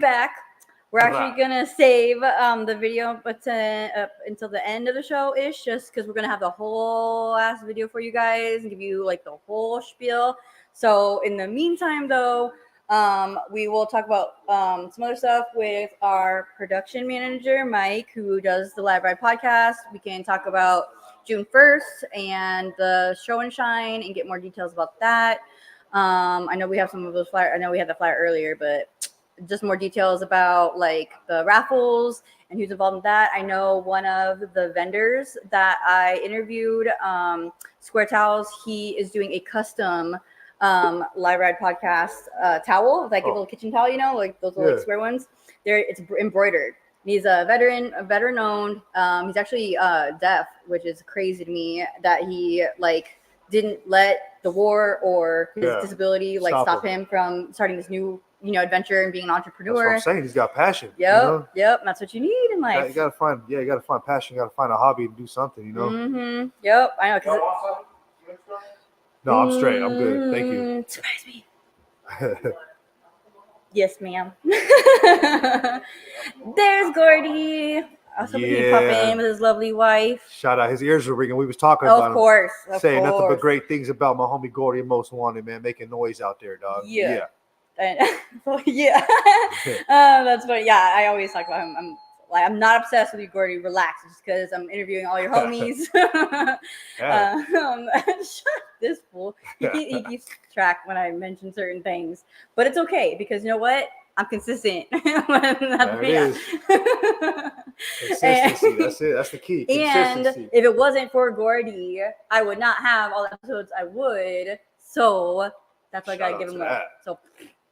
back. We're actually gonna save the video until the end of the show ish, just because we're gonna have the whole ass video for you guys and give you like the whole spiel. So in the meantime, though, we will talk about some other stuff with our production manager, Mike, who does the Live Ride podcast. We can talk about June 1st and the show and shine and get more details about that. I know we have some of those flyers. I know we had the flyer earlier, but just more details about like the raffles and who's involved in that. I know one of the vendors that I interviewed, Square Towels, he is doing a custom Live Ride podcast towel, like a little kitchen towel, you know, like those little square ones. It's embroidered. He's a veteran owned. He's actually deaf, which is crazy to me that he like didn't let the war or his disability like stop him from starting this new, you know, adventure and being an entrepreneur. That's what I'm saying. He's got passion. Yep, you know? Yep. That's what you need in life. You gotta find passion. You gotta find a hobby and do something. You know. Mm-hmm. Yep. I know. No, I'm straight. I'm good. Thank you. Surprise me. Yes, ma'am. There's Gordy. Also, he pop in with his lovely wife. Shout out. His ears were ringing. We was talking about of course. Saying nothing but great things about my homie Gordy and Most Wanted, man. Making noise out there, dog. Yeah. Yeah. That's funny. Yeah, I always talk about him. I'm not obsessed with you, Gordy. Relax, just because I'm interviewing all your homies. This fool. He keeps track when I mention certain things, but it's okay because you know what? I'm consistent. There it is. Consistency. That's it. That's the key. And if it wasn't for Gordy, I would not have all the episodes I would. So that's why I gotta give him up. So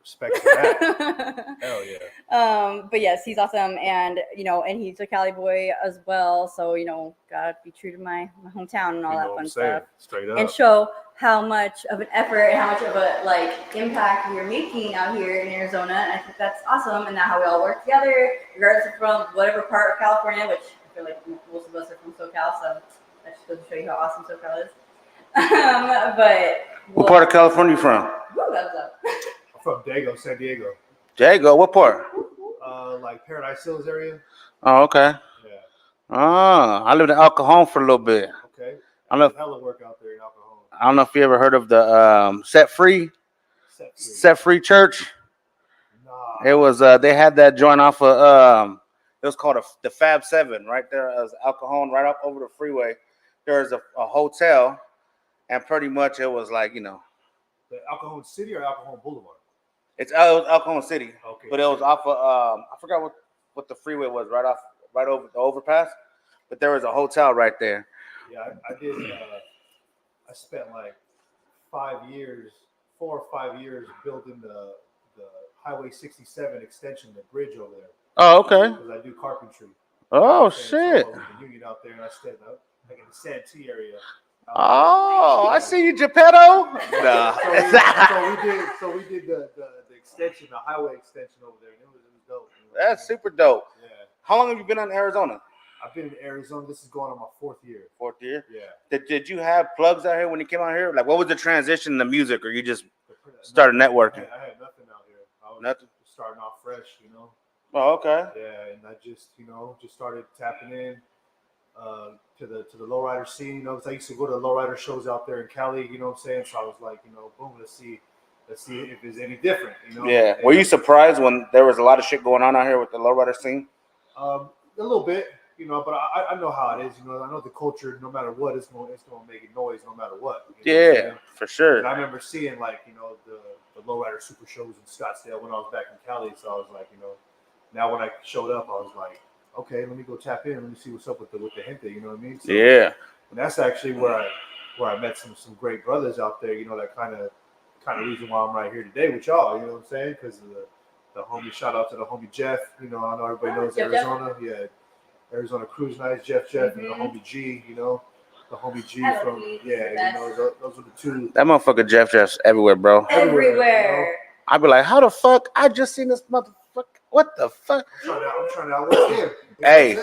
respect for that. Hell yeah. But yes, he's awesome, and you know, and he's a Cali boy as well. So you know, gotta be true to my hometown and all that fun stuff. Straight up. And show how much of an effort and how much of a like impact you're making out here in Arizona. And I think that's awesome, and that how we all work together, regardless of from whatever part of California. Which I feel like most of us are from SoCal, so that just goes to show you how awesome SoCal is. But what part of California you from? That's up. From Dago, San Diego. Dago, what part? Like Paradise Hills area. Oh, okay. Yeah. I lived in El Cajon for a little bit. Okay. I don't know. Hella work out there in El Cajon. I don't know if you ever heard of the Set Free Church. Nah. It was they had that joint off of it was called the Fab 7 right there as El Cajon, right up over the freeway. There's a hotel, and pretty much it was like, you know, the El Cajon City or El Cajon Boulevard. It was El Cajon City, okay, but it was off of I forgot what the freeway was, right over the overpass, but there was a hotel right there. Yeah, I did. I spent like 4 or 5 years building the Highway 67 extension, the bridge over there. Oh, okay. Because I do carpentry. Oh, and shit. So I was in the union out there, and I stayed like in the Santee area. Oh, I see you, Geppetto. Nah. So we did the extension, the highway extension over there, and it was dope. You know? That's super dope. Yeah. How long have you been in Arizona? I've been in Arizona. This is going on my 4th year. 4th year? Yeah. Did you have plugs out here when you came out here? Like, what was the transition to music, or you just started networking? I had nothing out here. I was nothing. Starting off fresh, you know. Oh, okay. Yeah, and I just, just started tapping in to the lowrider scene, you know, because I used to go to lowrider shows out there in Cali, you know what I'm saying? So I was like, boom, let's see if it's any different, you know. Yeah. And were you surprised when there was a lot of shit going on out here with the lowrider scene? A little bit, but I know how it is, I know the culture, no matter what, it's going to make a noise no matter what. Yeah, for sure. And I remember seeing like, the lowrider super shows in Scottsdale when I was back in Cali. So I was like, now when I showed up, I was like, okay, let me go tap in. Let me see what's up with the gente. You know what I mean? So, yeah. And that's actually where I met some great brothers out there. That kind of reason why I'm right here today with y'all. You know what I'm saying? Because of the homie. Shout out to the homie Jeff. I know everybody knows Arizona. Jeff. Yeah, Arizona Cruise Nights. Jeff, and the homie G. The homie G from those are the two. That motherfucker Jeff's everywhere, bro. Everywhere. I'd be like, how the fuck? I just seen this motherfucker. What the fuck? I'm trying to outwork him. Hey,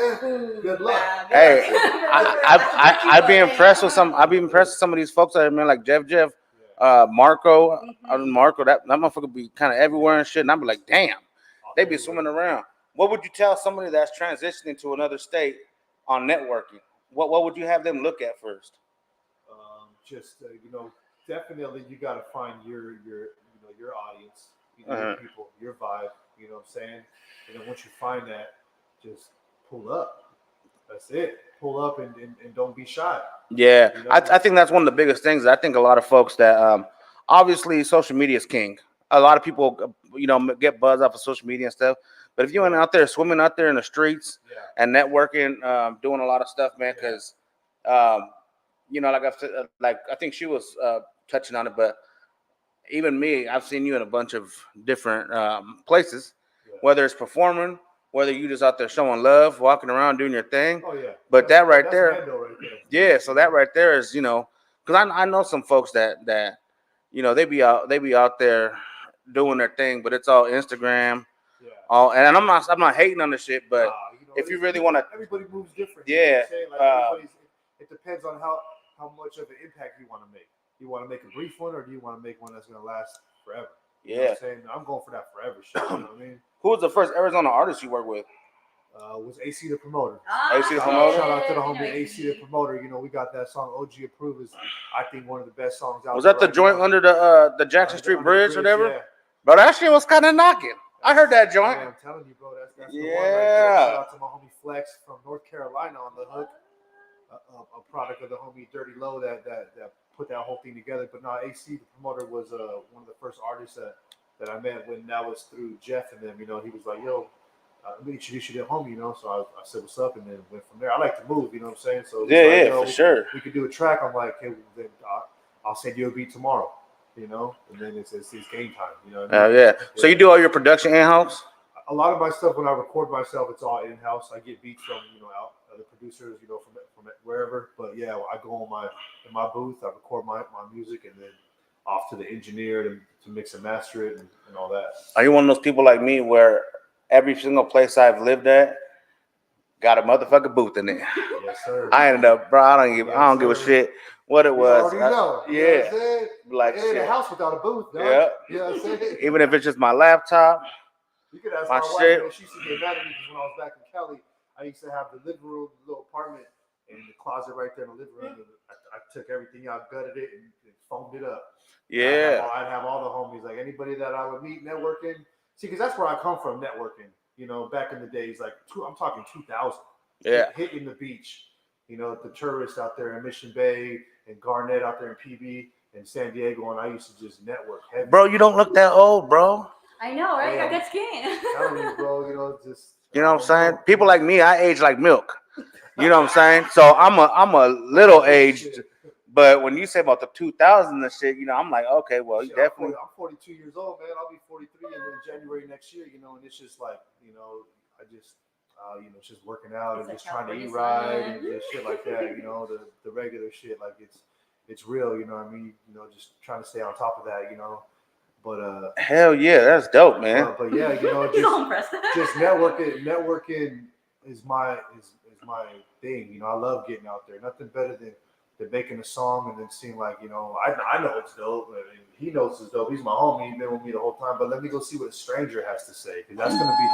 good luck. Hey, I'd be impressed with some. I'd be impressed with some of these folks out here, man, like Jeff, Marco, Marco. That motherfucker be kind of everywhere and shit. And I'd be like, damn, They be swimming around. What would you tell somebody that's transitioning to another state on networking? What would you have them look at first? Just definitely you got to find your audience, your people, your vibe. You know what I'm saying? And then once you find that, just pull up. That's it. Pull up and don't be shy. Yeah, I think that's one of the biggest things. I think a lot of folks that obviously social media is king. A lot of people, get buzz off of social media and stuff. But if you ain't out there swimming out there in the streets and networking, doing a lot of stuff, man, because like I said, like I think she was touching on it, but even me, I've seen you in a bunch of different places, whether it's performing, whether you just out there showing love, walking around doing your thing. Oh yeah. But that's right there, yeah. So that right there is, because I know some folks that they be out there doing their thing, but it's all Instagram. Yeah. And I'm not hating on the shit, but if you really want to, everybody moves different. Yeah. It depends on how much of an impact you want to make. You want to make a brief one, or do you want to make one that's going to last forever? You know what I'm saying? I'm going for that forever shit. You know what I mean? Who was the first Arizona artist you worked with? Was AC the Promoter. AC the Promoter. Shout out to the homie AC the Promoter. We got that song OG Approve is I think one of the best songs out. Was that the joint under the Jackson Street Bridge or whatever? Yeah. Bro, that shit was kind of knocking. I heard that joint. Yeah, I'm telling you, bro. That's the one right there. Shout out to my homie Flex from North Carolina on the hook. A product of the homie Dirty Low that put that whole thing together. But no, AC the Promoter was one of the first artists that I met when that was through Jeff and them. He was like, yo, let me introduce you to homie, So I said, what's up? And then went from there. I like to move, you know what I'm saying? So for sure. We could do a track. I'm like, hey, then I'll send you a beat tomorrow, And then it's game time, Yeah. So you do all your production in-house? A lot of my stuff, when I record myself, it's all in-house. I get beats from, out other producers, from wherever. But yeah, I go in my booth, I record my music, and then off to the engineer to mix and master it and all that. Are you one of those people like me where every single place I've lived at got a motherfucking booth in there? Yes, sir. I ended up, bro. I don't give a shit what it was. You know. Like it ain't a house without a booth. Dog. Yeah. You know what I'm saying? Even if it's just my laptop. You could ask my my shit. wife. She used to get mad at me because when I was back in Cali, I used to have the living room, the little apartment, and the closet right there in the living room. I took everything out, gutted it, and foamed it up. Yeah. I'd have all the homies, like anybody that I would meet networking. See, because that's where I come from, networking. Back in the days, I'm talking 2000. Yeah. Hitting the beach. The tourists out there in Mission Bay and Garnett out there in PB and San Diego, and I used to just network heavy. Bro, you don't look that old, bro. I know, right? I got skin. Telling you, bro, just. You know what I'm saying? People like me, I age like milk. You know what I'm saying? So I'm a little aged, but when you say about the 2000s and shit, I'm like, okay, well, you definitely. I'm 42 years old, man. I'll be 43 in January next year. And it's just like, I just, it's just working out and just trying to eat right and just shit like that. The regular shit, like it's real. You know what I mean? Just trying to stay on top of that. But hell yeah, that's dope, man. But yeah, just networking is my thing. I love getting out there. Nothing better than making a song and then seeing like, I know it's dope. I mean, he knows it's dope. He's my homie. He's been with me the whole time. But let me go see what a stranger has to say, because that's gonna be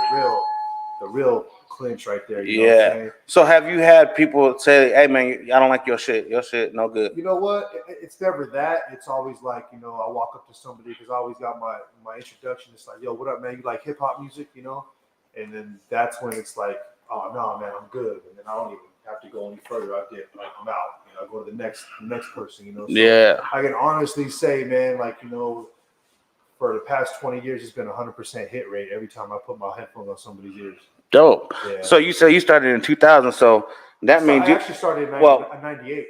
the real clinch right there. You know what I'm saying? So have you had people say, hey man, I don't like your shit. Your shit no good. You know what? It's never that. It's always like, I walk up to somebody because I always got my introduction. It's like, yo, what up, man? You like hip hop music, And then that's when it's like, oh no, man, I'm good. And then I don't even have to go any further. I'm out. I go to the next person, So yeah. I can honestly say, man, for the past 20 years, it's been 100% hit rate every time I put my headphones on somebody's ears. Dope. Yeah. So you say you started in 2000, so that means I actually started in 98.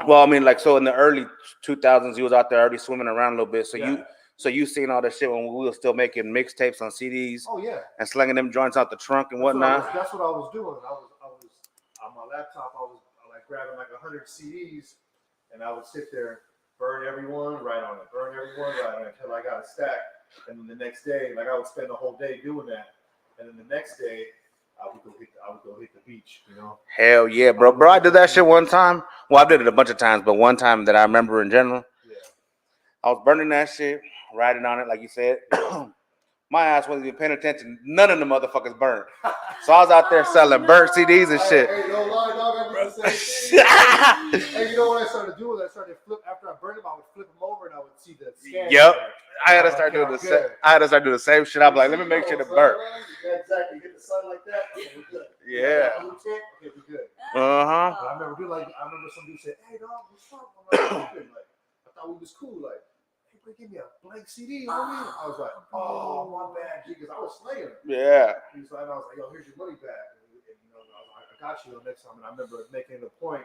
Well, I mean, so in the early 2000s, you was out there already swimming around a little bit. So you seen all that shit when we were still making mixtapes on CDs. Oh yeah. And slinging them joints out the trunk and whatnot. That's what I was doing. I was on my laptop. I was grabbing 100 CDs, and I would sit there, burn everyone, write on it, burn everyone, write on it until I got a stack. And then the next day, I would spend the whole day doing that. And then the next day, I would go hit the beach, Hell yeah, bro. Bro, I did that shit one time. Well, I did it a bunch of times, but one time that I remember in general, I was burning that shit, riding on it, like you said. My ass wasn't even paying attention. None of the motherfuckers burned. So I was out there selling burnt CDs and shit. Hey, no lie, dog. I did the same thing. Hey, you know what I started doing? I started flip after I burned them. I would flip them over and I would see the scan. Yep. there. I had to I'm start like, doing yeah, the same. good. I had to start doing the same shit. I'm like, let me make sure the burnt. Yeah, exactly. Get the sun like that. Okay, we're good. Yeah. Blue tint, okay, we're good. Uh-huh. But I remember doing like I remember some dude said, "Hey, dog, what's up?" I'm like, "Good." Like I thought we was cool. Like, hey, bro, give me a blank CD. Homie. I was like, "Oh, my bad, G," because I was slaying him. Yeah. So I was like, "Yo, here's your money back." And, you know, I was like, "I got you next time." And I remember making it a point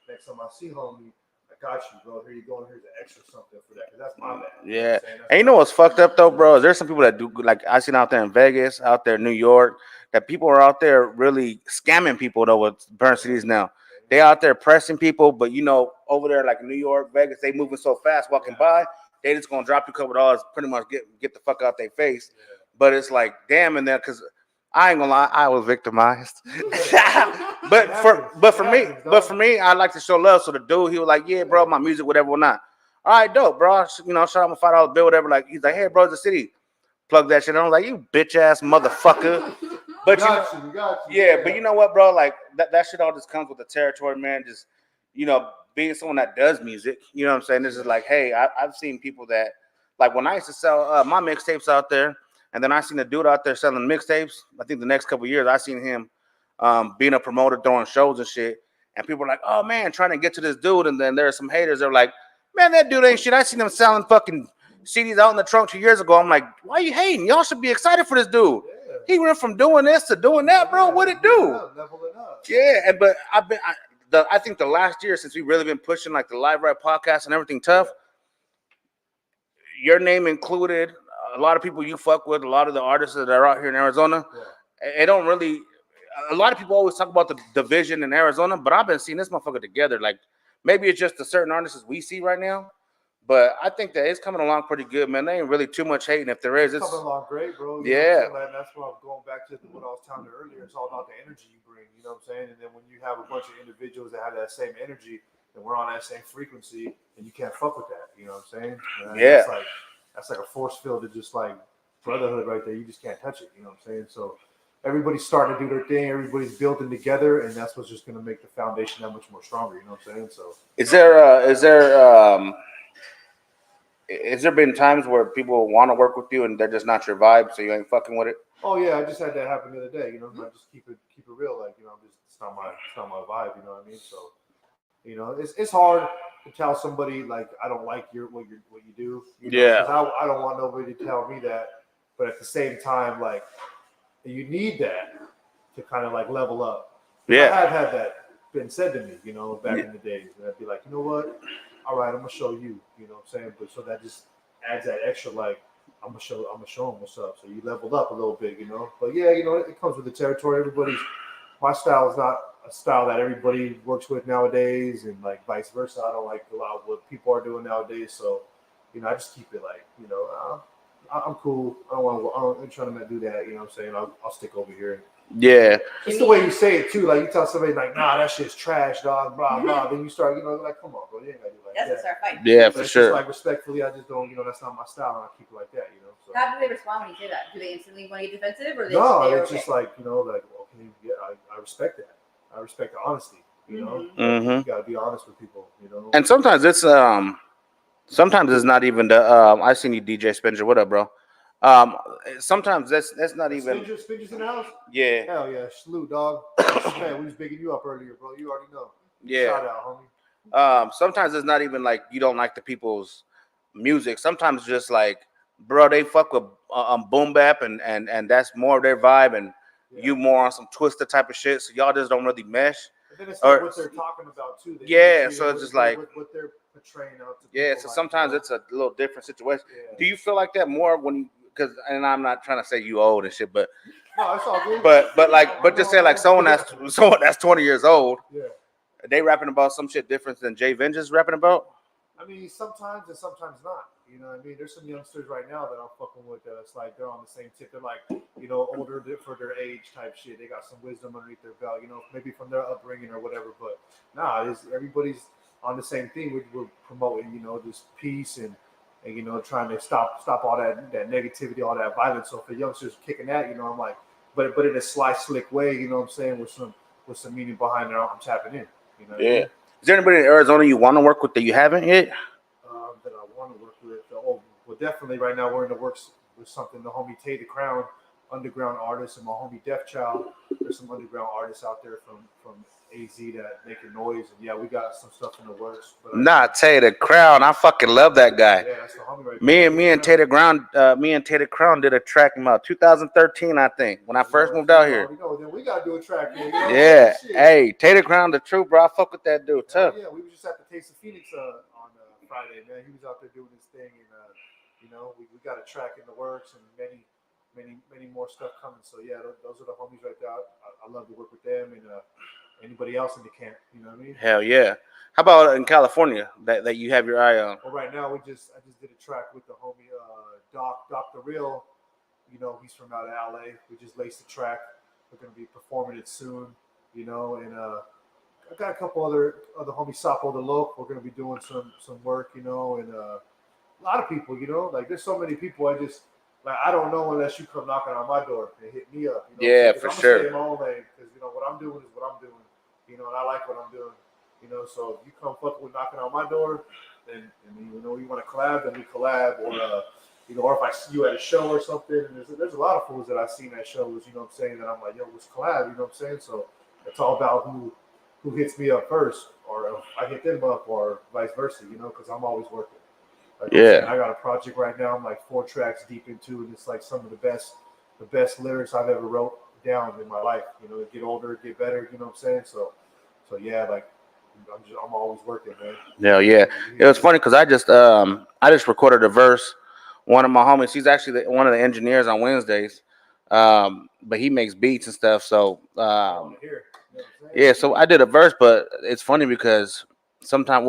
next time I see homie, I got you, bro. Here you go, and here's an extra something for that, because that's my bad. Yeah. And you know what's fucked up though, bro? Is there's some people that do, like I seen out there in Vegas, out there in New York, that people are out there really scamming people though with burn cities now. They out there pressing people, but you know, over there like New York, Vegas, they moving so fast walking by, they just gonna drop you a couple dollars, pretty much get the fuck out their face. But it's like, damn, in there, because I ain't gonna lie, I was victimized. but for me, I like to show love. So the dude, he was like, "Yeah, bro, my music, whatever, or not." All right, dope, bro. You know, shout out my $5 bill, whatever. Like, he's like, "Hey, bro, it's the city." Plug that shit. And I was like, "You bitch ass motherfucker." But we got you. yeah, but you know what, bro? Like that shit all just comes with the territory, man. Just, you know, being someone that does music. You know what I'm saying? This is like, hey, I've seen people that, like when I used to sell my mixtapes out there. And then I seen a dude out there selling mixtapes. I think the next couple of years, I seen him being a promoter, throwing shows and shit. And people are like, "Oh man, trying to get to this dude." And then there are some haters. They're like, "Man, that dude ain't shit. I seen him selling fucking CDs out in the trunk 2 years ago." I'm like, "Why are you hating? Y'all should be excited for this dude. He went from doing this to doing that, bro. What it do?" Leveling up. Yeah, and but I think the last year since we really been pushing like the Live Right podcast and everything tough, your name included. A lot of people you fuck with, a lot of the artists that are out here in Arizona, it don't really. A lot of people always talk about the division in Arizona, but I've been seeing this motherfucker together. Like maybe it's just the certain artists we see right now, but I think that it's coming along pretty good, man. There ain't really too much hating. If there is, it's coming along great, bro. Yeah. You know what I'm saying? That's what I'm going back to what I was telling you earlier. It's all about the energy you bring. You know what I'm saying? And then when you have a bunch of individuals that have that same energy, and we're on that same frequency, and you can't fuck with that. You know what I'm saying? And Yeah. That's like a force field of just like brotherhood right there. You just can't touch it. You know what I'm saying? So everybody's starting to do their thing. Everybody's building together, and that's what's just going to make the foundation that much more stronger. You know what I'm saying? So Has there been times where people want to work with you and they're just not your vibe, so you ain't fucking with it? oh yeah, I just had that happen the other day. You know, I just keep it real. Like, you know, it's not my vibe. You know what I mean? So, you know, it's hard to tell somebody like I don't like what you do. You know? Yeah. 'Cause I don't want nobody to tell me that, but at the same time, like you need that to kind of like level up. Yeah. I have had that been said to me, you know, back in the days, and I'd be like, you know what? All right, I'm gonna show you. You know what I'm saying? But so that just adds that extra like. I'm gonna show them what's up. So you leveled up a little bit, you know. But yeah, you know, it comes with the territory. My style is not a style that everybody works with nowadays, and like vice versa. I don't like a lot of what people are doing nowadays. So, you know, I just keep it like, you know, I'm cool. I'm trying to do that. You know what I'm saying? I'll stick over here. Yeah. It's the way you say it too. Like you tell somebody like, "Nah, that shit's trash, dog." Blah blah. Then you start, you know, like, "Come on, bro, you ain't gotta do like That's that." a start fight. Yeah, But for it's sure. just like respectfully, I just don't, you know, that's not my style, and I keep it like that, you know. So. How do they respond when you say that? Do they instantly want to get defensive, or No, they're it's okay? just like, you know, like, okay, yeah, I respect that. I respect the honesty, you know. Mm-hmm. You gotta be honest with people, you know. And sometimes it's not even the I seen you DJ Spinger. What up, bro? Sometimes that's not even. Spinger's in the house? Yeah. Hell yeah, salute, dog. Man, we was bigging you up earlier, bro. You already know. Yeah. Shout out, homie. Sometimes it's not even like you don't like the people's music. Sometimes it's just like, bro, they fuck with boom bap and that's more of their vibe, and you more on some twisted type of shit. So y'all just don't really mesh. And then it's like what they're talking about too. Yeah, so it's just like what they're portraying out to yeah. people, So like, sometimes you know? it's a little different situation. Yeah. Do you feel like that more when? Because and I'm not trying to say you old and shit, but No, it's all good. but just say like someone that's 20 years old. Yeah. They rapping about some shit different than Jay Vengeance rapping about? I mean, sometimes and sometimes not. You know what I mean? There's some youngsters right now that I'm fucking with it's like they're on the same tip. They're like, you know, older for their age type shit. They got some wisdom underneath their belt, you know, maybe from their upbringing or whatever. But nah, everybody's on the same thing. We're promoting, you know, this peace and and trying to stop all that negativity, all that violence. So for youngsters kicking that, I'm like, but in a sly, slick way, what I'm saying, with some meaning behind it. I'm tapping in. You know what I mean? Is there anybody in Arizona you want to work with that you haven't yet? That I want to work with. Well, definitely right now we're in the works with something. The homie Tay the Crown, underground artist, and my homie Def Child. There's some underground artists out there from AZ that making noise, and yeah, we got some stuff in the works. But Tay the Crown, I fucking love that guy. Yeah, that's the homie right there. Me and Tay the Crown did a track in about 2013, I think, when I first moved out here. Then we gotta do a track. Yeah, hey, Tay the Crown, the truth, bro. I fuck with that dude tough. Yeah, we were just at the Taste of Phoenix on Friday, man. He was out there doing his thing, and we got a track in the works, and many more stuff coming. So yeah, those are the homies right there. I love to work with them and anybody else in the camp. You know what I mean? Hell yeah. How about in California that you have your eye on? Well, right now I just did a track with the homie Doc the Real. He's from out of LA. We just laced the track. We're gonna be performing it soon. And I got a couple other homies, Sapo the Loc. We're gonna be doing some work. And a lot of people. Like there's so many people. I don't know unless you come knocking on my door and hit me up. Yeah, for sure. Stay in my own lane because what I'm doing is what I'm doing. And I like what I'm doing. So if you come fucking with knocking on my door, then you want to collab, then we collab, or or if I see you at a show or something. And there's a lot of fools that I've seen at shows. What I'm saying, that I'm like, yo, let's collab. What I'm saying. So it's all about who hits me up first, or if I hit them up, or vice versa. Because I'm always working. Like I got a project right now. I'm like 4 tracks deep into, and it's like some of the best lyrics I've ever wrote down in my life. Get older, get better. You know what I'm saying? So yeah, like I'm always working, man. Hell yeah. It was funny because I just recorded a verse. One of my homies, he's actually one of the engineers on Wednesdays, but he makes beats and stuff. So yeah, so I did a verse, but it's funny because sometimes,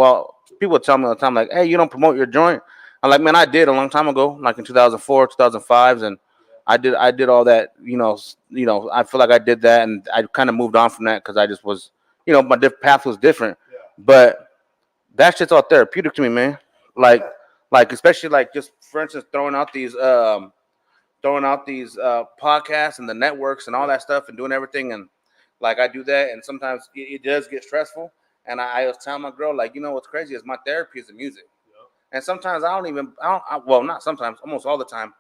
people tell me all the time, like, hey, you don't promote your joint. I'm like, man, I did a long time ago, like in 2004, 2005, and I did all that. I feel like I did that, and I kind of moved on from that because I just was, my path was different. Yeah. But that shit's all therapeutic to me, man. Like especially like just for instance, throwing out these podcasts and the networks and all that stuff and doing everything, and like I do that, and sometimes it does get stressful. And I was telling my girl, like, what's crazy is my therapy is the music. Yep. And sometimes not sometimes, almost all the time,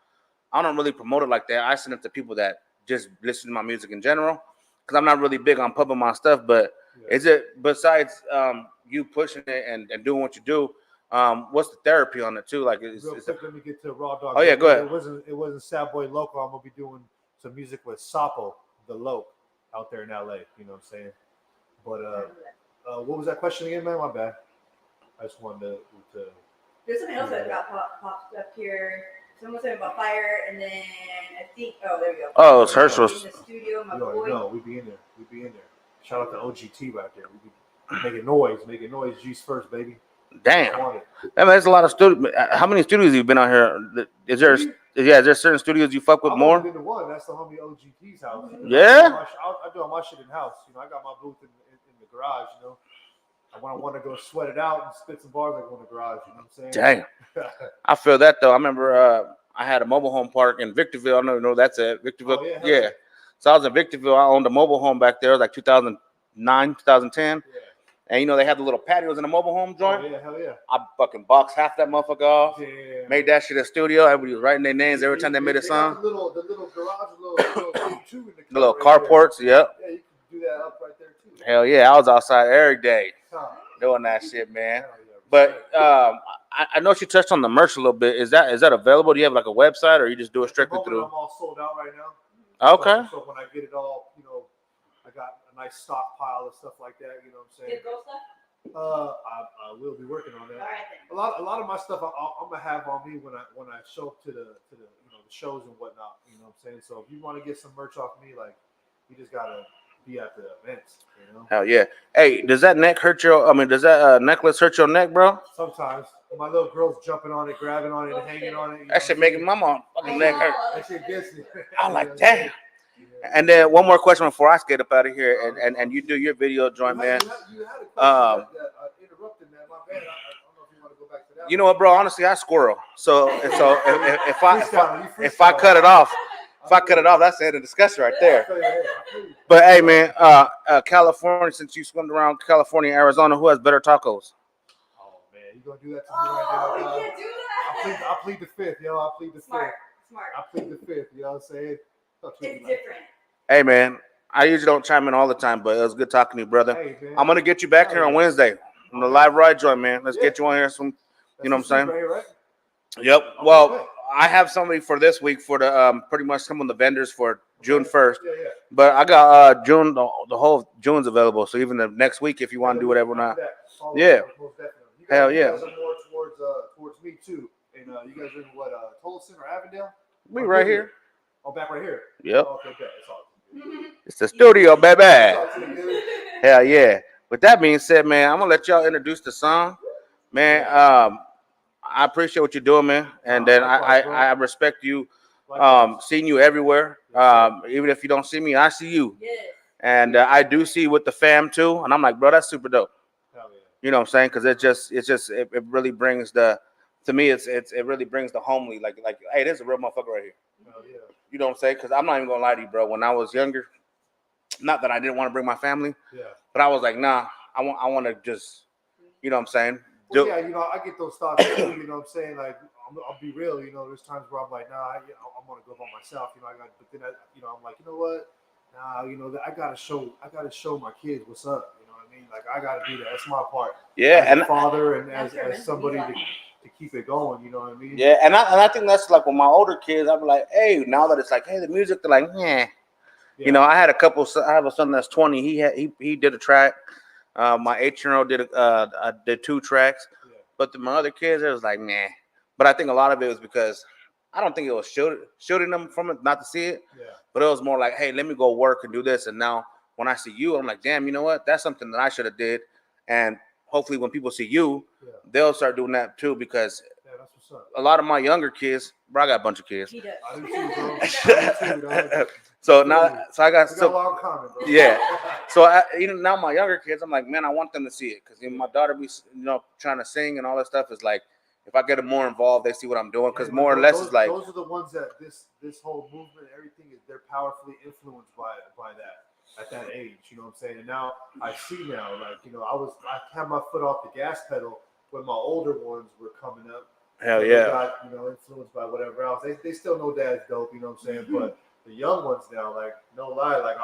I don't really promote it like that. I send it to people that just listen to my music in general, because I'm not really big on pumping my stuff. But is it, besides you pushing it and doing what you do, what's the therapy on it too? Like, let me get to Raw Dog. Oh yeah, go ahead. It wasn't Sad Boy Local. I'm gonna be doing some music with Sapo the Loc out there in LA. You know what I'm saying? But what was that question again, man? My bad. I just wanted to There's something else that got popped up here. Someone was saying about fire, and then I think, there we go. Oh, it's Herschel's. In the studio, my boy. boy. No, we be in there. Shout out to OGT right there. We be making noise. G's first, baby. Damn. I mean, there's a lot of studios. How many studios have you been out here? Is there certain studios you fuck with more? I've been to one. That's the homie OGT's house. Yeah. I do all my shit in house. I got my booth in the garage. I want to go sweat it out and spit some bars. I go in the garage. You know what I'm saying? Dang. I feel that though. I remember I had a mobile home park in Victorville. I don't even know that's it. Victorville. Oh, yeah. So I was in Victorville. I owned a mobile home back there. It was like 2009, 2010. Yeah. And they had the little patios in the mobile home joint. Oh, yeah, hell yeah. I fucking boxed half that motherfucker off. Yeah. Made that shit a studio. Everybody was writing their names every time they made a song. The little garage, the little two in the little carports, yep. Yeah, you can do that up right there too. Hell yeah, I was outside every day doing that shit, man. But I know she touched on the merch a little bit. Is that available? Do you have like a website, or you just do it strictly through? I'm all sold out right now. Okay. So when I get it all, I got a nice stockpile of stuff like that. You know what I'm saying? Get girl stuff? I will be working on that. All right, A then. lot of my stuff I'm gonna have on me when I show up to the the shows and whatnot. You know what I'm saying? So if you want to get some merch off me, like, you just gotta be at the events. Hell yeah. Hey, does that necklace hurt your neck, bro? Sometimes my little girl's jumping on it, grabbing on it, and hanging on it. That shit making my mom fucking neck hurt. That shit gets me. I'm like, damn. Yeah. And then one more question before I skate up out of here, and you do your video joint, man. You had a question that interrupted, man. My bad. I don't know if you want to go back to that. You know what, bro? Honestly, I squirrel. So if I cut it off, that's the end of the discussion right there. But hey, man, California. Since you swimmed around California, Arizona, who has better tacos? Oh man, you gonna do that to me right now? You can't do that. I plead the fifth, yo. I plead the Smart. fifth. I plead the fifth. You know what I'm saying? It's different. Hey, man, I usually don't chime in all the time, but it was good talking to you, brother. Hey, man. I'm gonna get you back here on Wednesday on the live ride joint, man. Let's get you on here some. You know what I'm saying? Right here, right? Yep. Well, I have somebody for this week for the pretty much some of the vendors for June 1st. Yeah. But I got June, the whole June's available. So even the next week, if you want to do whatever or not. Yeah. Hell yeah. You guys are more towards me too. And you guys are in what, Tolleson or Avondale? We right here. Oh, back right here. Yep. Oh, okay, it's all. It's the studio, baby. Hell yeah. With that being said, man, I'm gonna let y'all introduce the song. Man, I appreciate what you're doing, man. And then I respect you. Seeing you everywhere. Even if you don't see me, I see you. Yes. And I do see you with the fam too. And I'm like, bro, that's super dope. Hell yeah. You know what I'm saying? Because it really brings it really brings the homely, like, hey, there's a real motherfucker right here. Hell yeah. You know what I'm saying? Because I'm not even gonna lie to you, bro. When I was younger, not that I didn't want to bring my family, but I was like, nah, I want to just, you know what I'm saying? Well, yeah, you know, I get those thoughts too, you know what I'm saying? Like, I'll be real, you know, there's times where I'm like, nah, I want to go by myself, you know, but then, I'm like, you know what? Nah, you know, I gotta show my kids what's up, you know what I mean? Like, I gotta do that. That's my part. Yeah, as a father and as somebody to keep it going, you know what I mean? Yeah, and I think that's like with my older kids, I'm like, hey, now that it's like, hey, the music, they're like, yeah. You know, I have a son that's 20. He did a track. My 8-year-old did 2 tracks, but my other kids, it was like, nah. But I think a lot of it was because I don't think it was shooting them from it, not to see it. Yeah. But it was more like, hey, let me go work and do this. And now when I see you, I'm like, damn, you know what? That's something that I should have did. And hopefully when people see you, they'll start doing that too. Because that's what's up. A lot of my younger kids, bro, I got a bunch of kids. He does. I do too, bro. So I got a lot in common, bro. Yeah. So even now my younger kids, I'm like, man, I want them to see it because my daughter be trying to sing and all that stuff is like, if I get them more involved, they see what I'm doing because more or less it's like those are the ones that this whole movement, everything is they're powerfully influenced by that at that age. You know what I'm saying? And now I see now, like I had my foot off the gas pedal when my older ones were coming up. Hell yeah. They got influenced by whatever else. They still know dad's dope. You know what I'm saying? Mm-hmm. But the young ones now, like, no lie, like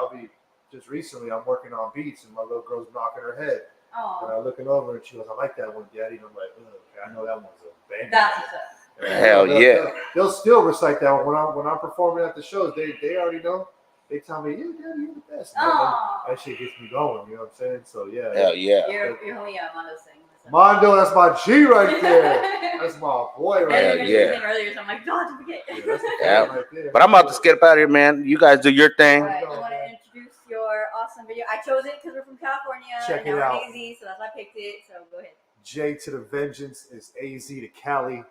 just recently I'm working on beats and my little girl's knocking her head. Oh. And I'm looking over and she goes, I like that one, Daddy. And I'm like, okay, I know that one's a banger. That's what's up. Hell yeah. They'll still recite that one when I'm performing at the shows. They already know. They tell me, yeah, Daddy, you're the best. That shit gets me going, you know what I'm saying? So yeah. Hell yeah. You're homie Mondo sing. Mondo, that's my G right there. That's my boy right there. Yeah. Earlier, so I'm like, don't forget. Yeah, right there. But I'm about to skip out of here, man. You guys do your thing. All right, you want to introduce your awesome video? I chose it because we're from California. Check and it out. We're AZ, so that's why I picked it. So go ahead. J to the Vengeance is AZ to Cali.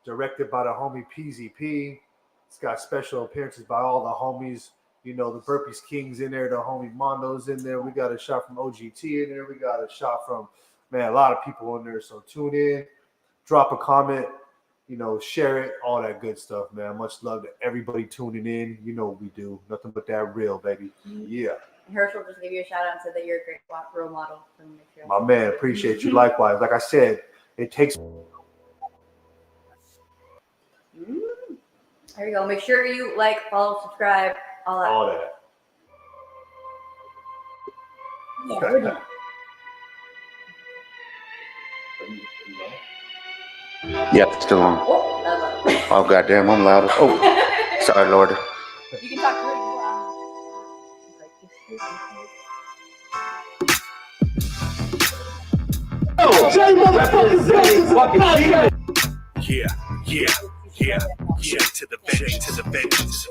Directed by the homie PZP. It's got special appearances by all the homies. The Burpees King's in there. The homie Mondo's in there. We got a shot from OGT in there. We got a shot from, man, a lot of people in there. So tune in, drop a comment, share it, all that good stuff, man. Much love to everybody tuning in. You know what we do. Nothing but that real, baby. Yeah. Herschel just gave you a shout out and said that you're a great role model. My man, appreciate you. Likewise. Like I said, it takes. There you go. Make sure you like, follow, subscribe, all that. Yeah, we're done. Yep, still on. Oh, goddamn, I'm loud. Oh, sorry, Lord. You can talk to Yeah. J to the vengeance.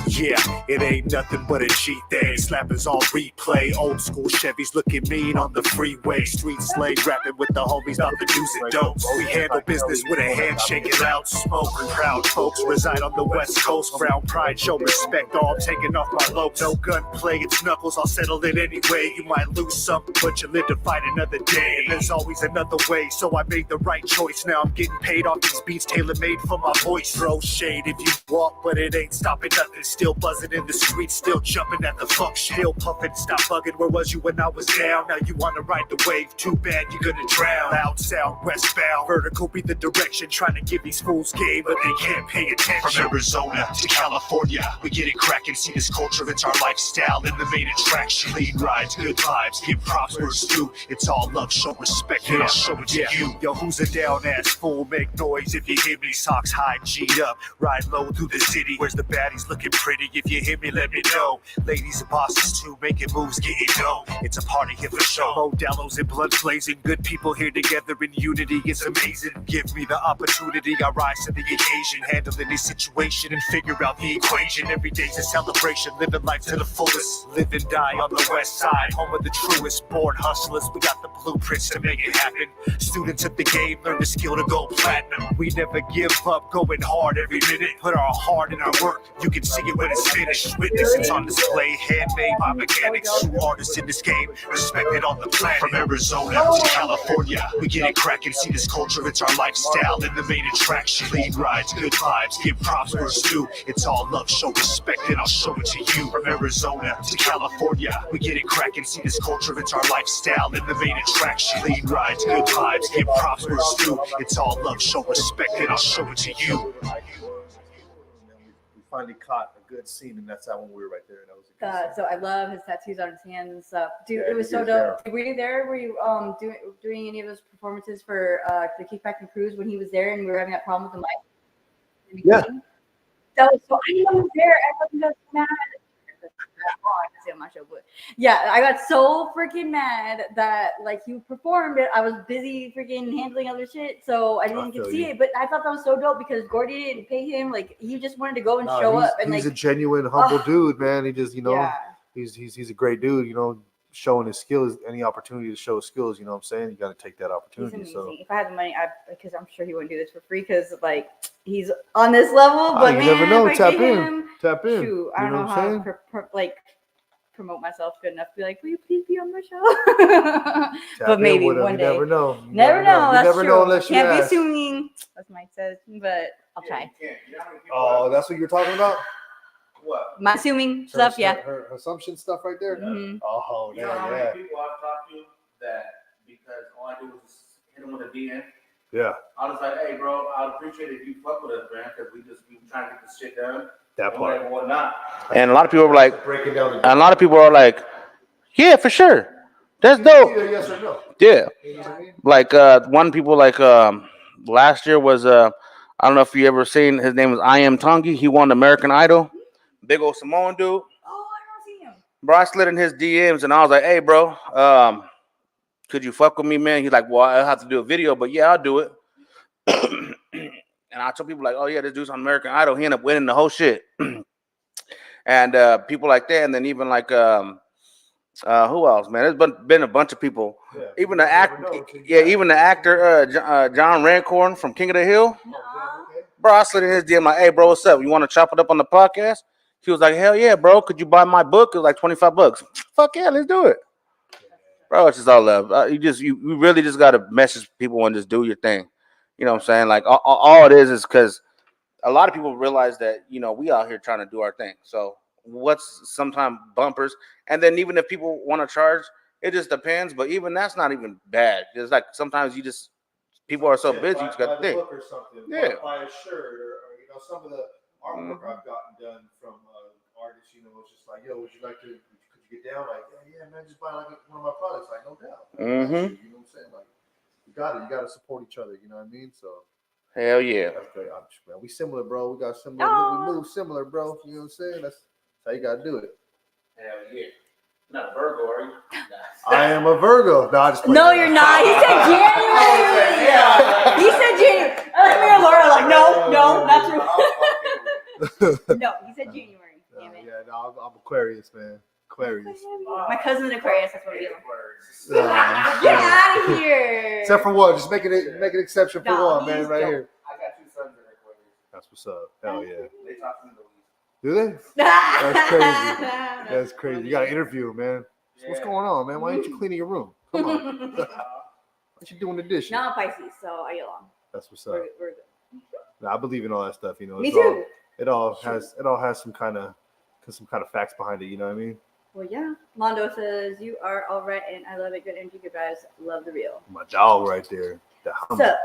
Yeah, it ain't nothing but a G thing. Slappers on replay. Old school Chevys looking mean on the freeway. Street slang rapping with the homies about the do's and don'ts. We handle business with a handshake and loud smoke. Proud folks reside on the West Coast. Frown pride, show respect. All I'm taking off my low. No gunplay, it's knuckles. I'll settle it anyway. You might lose something, but you live to fight another day. And there's always another way, so I made the right choice. Now I'm getting paid off these beats, tailor-made for my voice. Throw shade if you walk, but it ain't stopping nothing. Still buzzing in the streets, still jumping at the fuck shit. Still puffing, stop bugging. Where was you when I was down? Now you wanna ride the wave, too bad you're gonna drown. Loud sound, westbound, vertical be the direction. Trying to give these fools game, but they can't pay attention. From Arizona to California, we get it crackin'. See this culture, it's our lifestyle and the main attraction. Clean rides, good vibes, give props where it's due. It's all love, show respect, and I'll show it to you. Yo, who's a down ass fool? Make noise if you hear me. Socks high, G'd up, ride low through the city. Where's the baddies looking pretty? If you hear me, let me know. Ladies and bosses too, making moves, getting dough. It's a party here for show. Modelos and blood blazing, good people here together in unity. It's amazing. Give me the opportunity, I rise to the occasion. Handle any situation and figure out the equation. Every day's a celebration, living life to the fullest. Live and die on the west side, home of the truest. Born hustlers, we got the blueprints to make it happen. Students of the game, learn the skill to go platinum. We never give up, going hard every minute. Put our heart in our work, you can see it when it's finished. Witness, it's on display, handmade by mechanics. True artists in this game, respected on the planet. From Arizona to California, we get it crackin'. See this culture, it's our lifestyle and the main attraction. Clean rides, good vibes, give props where it's due. It's all love, show respect, and I'll show it to you. From Arizona to California, we get it crackin'. See this culture, it's our lifestyle and the main attraction. Clean rides, good vibes, give props where it's due. It's all love, show respect, and I'll show it to you. We finally caught a good scene, and that's that one we were right there. That was a good So I love his tattoos on his hands and stuff. Dude, Yeah, it was he so was dope. Were you there? Were you doing any of those performances for the Kickback and Cruise when he was there and we were having that problem with the mic? Yeah. That was so. I didn't know he was there. I wasn't just mad. Oh, I can say on my show, but yeah, I got so freaking mad that like you performed it. I was busy freaking handling other shit, so I didn't get to see it. But I thought that was so dope because Gordy didn't pay him. Like he just wanted to go and show up. And he's like a genuine, humble dude, man. He just, yeah. he's a great dude. Showing his skills, any opportunity to show his skills. You know what I'm saying? You got to take that He's opportunity. amazing. So If I had the money, because I'm sure he wouldn't do this for free because like he's on this level. But you man, never know. if I Tap get in. him, Tap in. shoot, I You don't know know what I'm how to promote myself good enough to be like, will you please be on my show? Tap but in maybe with him. one You day. never know. You Never know. You That's never true. know unless you Can't be ask. assuming, as Mike says, but I'll try. Oh, that's what you're talking about? What? My assuming stuff, yeah. Her assumption stuff right there. Mhm. Oh, You know how yeah. many people I've talked to that because all I do is hit them with a DM. Yeah, I was like, hey, bro, I'd appreciate it if you fuck with us, man, because we trying to get this shit done. that part. And whatnot. And a lot of people were like, Breaking down and a lot of people are like, yeah, for sure. That's dope. either yes or no. Yeah. You know what I mean? Like one people like last year was I don't know if you ever seen, his name was I Am Tongi. He won American Idol. Big old Samoan dude. Oh, I don't see him. Bro, I slid in his DMs and I was like, hey, bro, could you fuck with me, man? He's like, well, I'll have to do a video, but yeah, I'll do it. And I told people like, oh yeah, this dude's on American Idol. He ended up winning the whole shit. And people like that. And then even like who else, man? There's been a bunch of people. Yeah. Even the actor, even the actor John Rancorn from King of the Hill. Bro, I slid in his DM like, hey, bro, what's up? You want to chop it up on the podcast? He was like, hell yeah, bro. Could you buy my book? It was like $25. Fuck yeah, let's do it. Bro, it's just all love. You really just got to message people and just do your thing. You know what I'm saying? Like all it is because a lot of people realize that, we out here trying to do our thing. So what's sometimes bumpers. And then even if people want to charge, it just depends. But even that's not even bad. It's like sometimes people are so busy. You just got to think. Or something. Yeah. Buy a shirt or some of the artwork I've gotten done from artists. It's just like, yo, would you like to? Could you get down? Like, yeah, man, just buy like one of my products. Like, no doubt. Mm-hmm. You know what I'm saying? Like, you got to support each other. You know what I mean? So. Hell yeah. That's great. Man, we similar, bro. We got similar. Aw. We move similar, bro. You know what I'm saying? That's how you got to do it. Hell yeah. You're not a Virgo, are you? I am a Virgo. No, I just No, you're not. He said January. He said January. Me and Laura like, no, not true. No, he said January. Damn it. Yeah, no, I'm Aquarius, man. Aquarius. My cousin's an Aquarius. That's what we do. Yeah. Get out of here. Except for one, just make an exception for No, one, man, he's right dope. here. I got 2 sons in Aquarius. That's what's up. Hell yeah. They talk to me the least. Do they? That's crazy. That's crazy. You got to interview him, man. So what's going on, man? Why ain't you cleaning your room? Come on. What you doing the dishes? Now I'm Pisces, so I get along. That's what's up. We're good. Nah, I believe in all that stuff. You know, Me it's all- too. It all has some kind of facts behind it. You know what I mean? Well, yeah. Mondo says you are all right, and I love it. Good energy, good vibes. Love the real. My dog right there. The humble. So,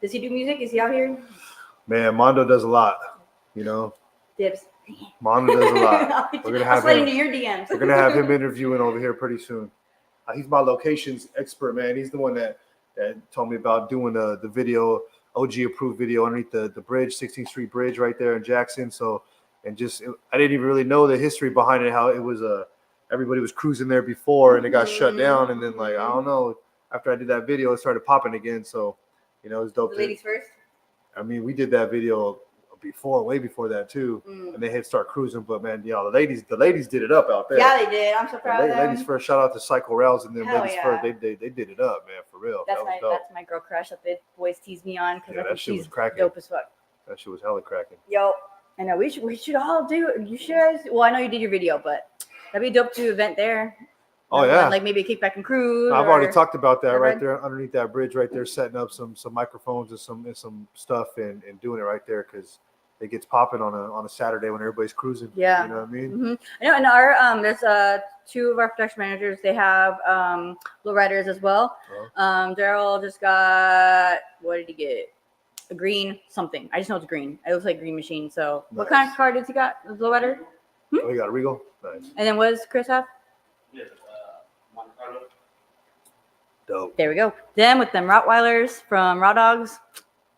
does he do music? Is he out here? Man, Mondo does a lot. You know, Dibs. Mondo does a lot. We're gonna I'll have slide him. into your DMs. We're gonna have him interviewing over here pretty soon. He's my locations expert, man. He's the one that told me about doing the video, OG approved video underneath the bridge, 16th Street Bridge right there in Jackson. So, I didn't even really know the history behind it, how it was everybody was cruising there before and it got shut down. And then I don't know, after I did that video, it started popping again. So, you know, it's dope. The ladies first. I mean, we did that video way before that too. And they had start cruising, but man, the ladies did it up out there. Yeah, they did. I'm so proud of them. Ladies first, shout out to Psycho Rouse and then Hell ladies yeah. first. They did it up, man, for real. That's That was dope. that's my girl crush that the boys tease me on because Yeah, I that think shit was she's cracking. dope as fuck. That shit was hella cracking. Yo, I know we should all do. You should guys. Well, I know you did your video, but that'd be dope to event there. Oh yeah, like maybe a kickback and cruise. I've already talked about that right whatever. there underneath that bridge right there, setting up some microphones and some stuff and doing it right there because it gets popping on a Saturday when everybody's cruising. Yeah. You know what I mean? Mm-hmm. I know, and our there's two of our production managers. They have lowriders as well. Oh. Daryl just got, what did he get? A green something. I just know it's green. It looks like Green Machine. So what kind of car does he got? The lowrider. Oh, you got a Regal? Nice. And then what does Chris have? Dope. There we go. Them with them Rottweilers from Raw Dogs.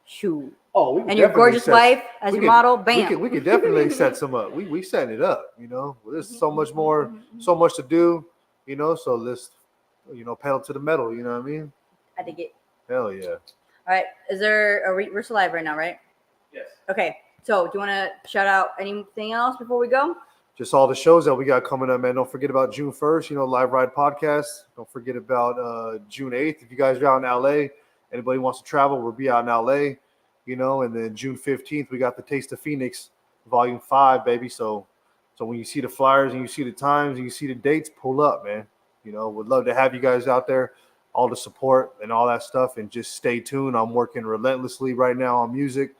Shoo. Oh, we And your gorgeous wife as your model. Bam. We could definitely set some up. We setting it up, you know. There's so much more, so much to do, you know. So let's, pedal to the metal. You know what I mean? I dig it. Hell yeah. All right. Is there we're still live right now, right? Yes. Okay. So do you want to shout out anything else before we go? Just all the shows that we got coming up, man. Don't forget about June 1st, Live Ride Podcast. Don't forget about June 8th. If you guys are out in LA, anybody wants to travel, we'll be out in LA, and then June 15th, we got the Taste of Phoenix, Volume 5, baby. So when you see the flyers and you see the times and you see the dates, pull up, man. Would love to have you guys out there, all the support and all that stuff, and just stay tuned. I'm working relentlessly right now on music.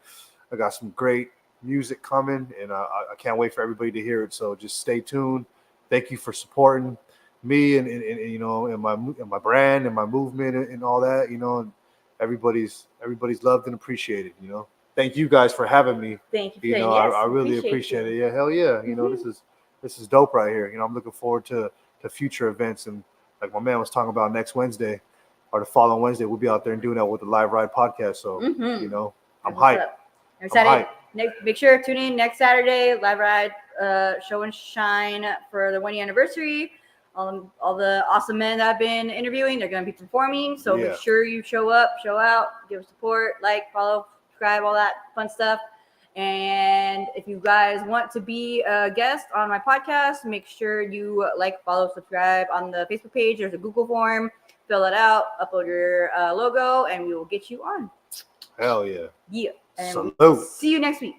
I got some great music coming, and I can't wait for everybody to hear it. So just stay tuned. Thank you for supporting me and my brand and my movement and all that. And everybody's loved and appreciated. Thank you guys for having me. Thank you. For I really appreciate it. Yeah, hell yeah. This is dope right here. I'm looking forward to future events, and like my man was talking about, next Wednesday or the following Wednesday, we'll be out there and doing that with the Live Ride Podcast. So I'm hyped. I'm excited. Make sure to tune in next Saturday, Live Ride Show and Shine for the 1-year anniversary. All the awesome men that I've been interviewing, they're going to be performing. So make sure you show up, show out, give support, follow, subscribe, all that fun stuff. And if you guys want to be a guest on my podcast, make sure you follow, subscribe on the Facebook page. There's a Google form. Fill it out, upload your logo, and we will get you on. Hell yeah. Yeah. And Salute. see you next week.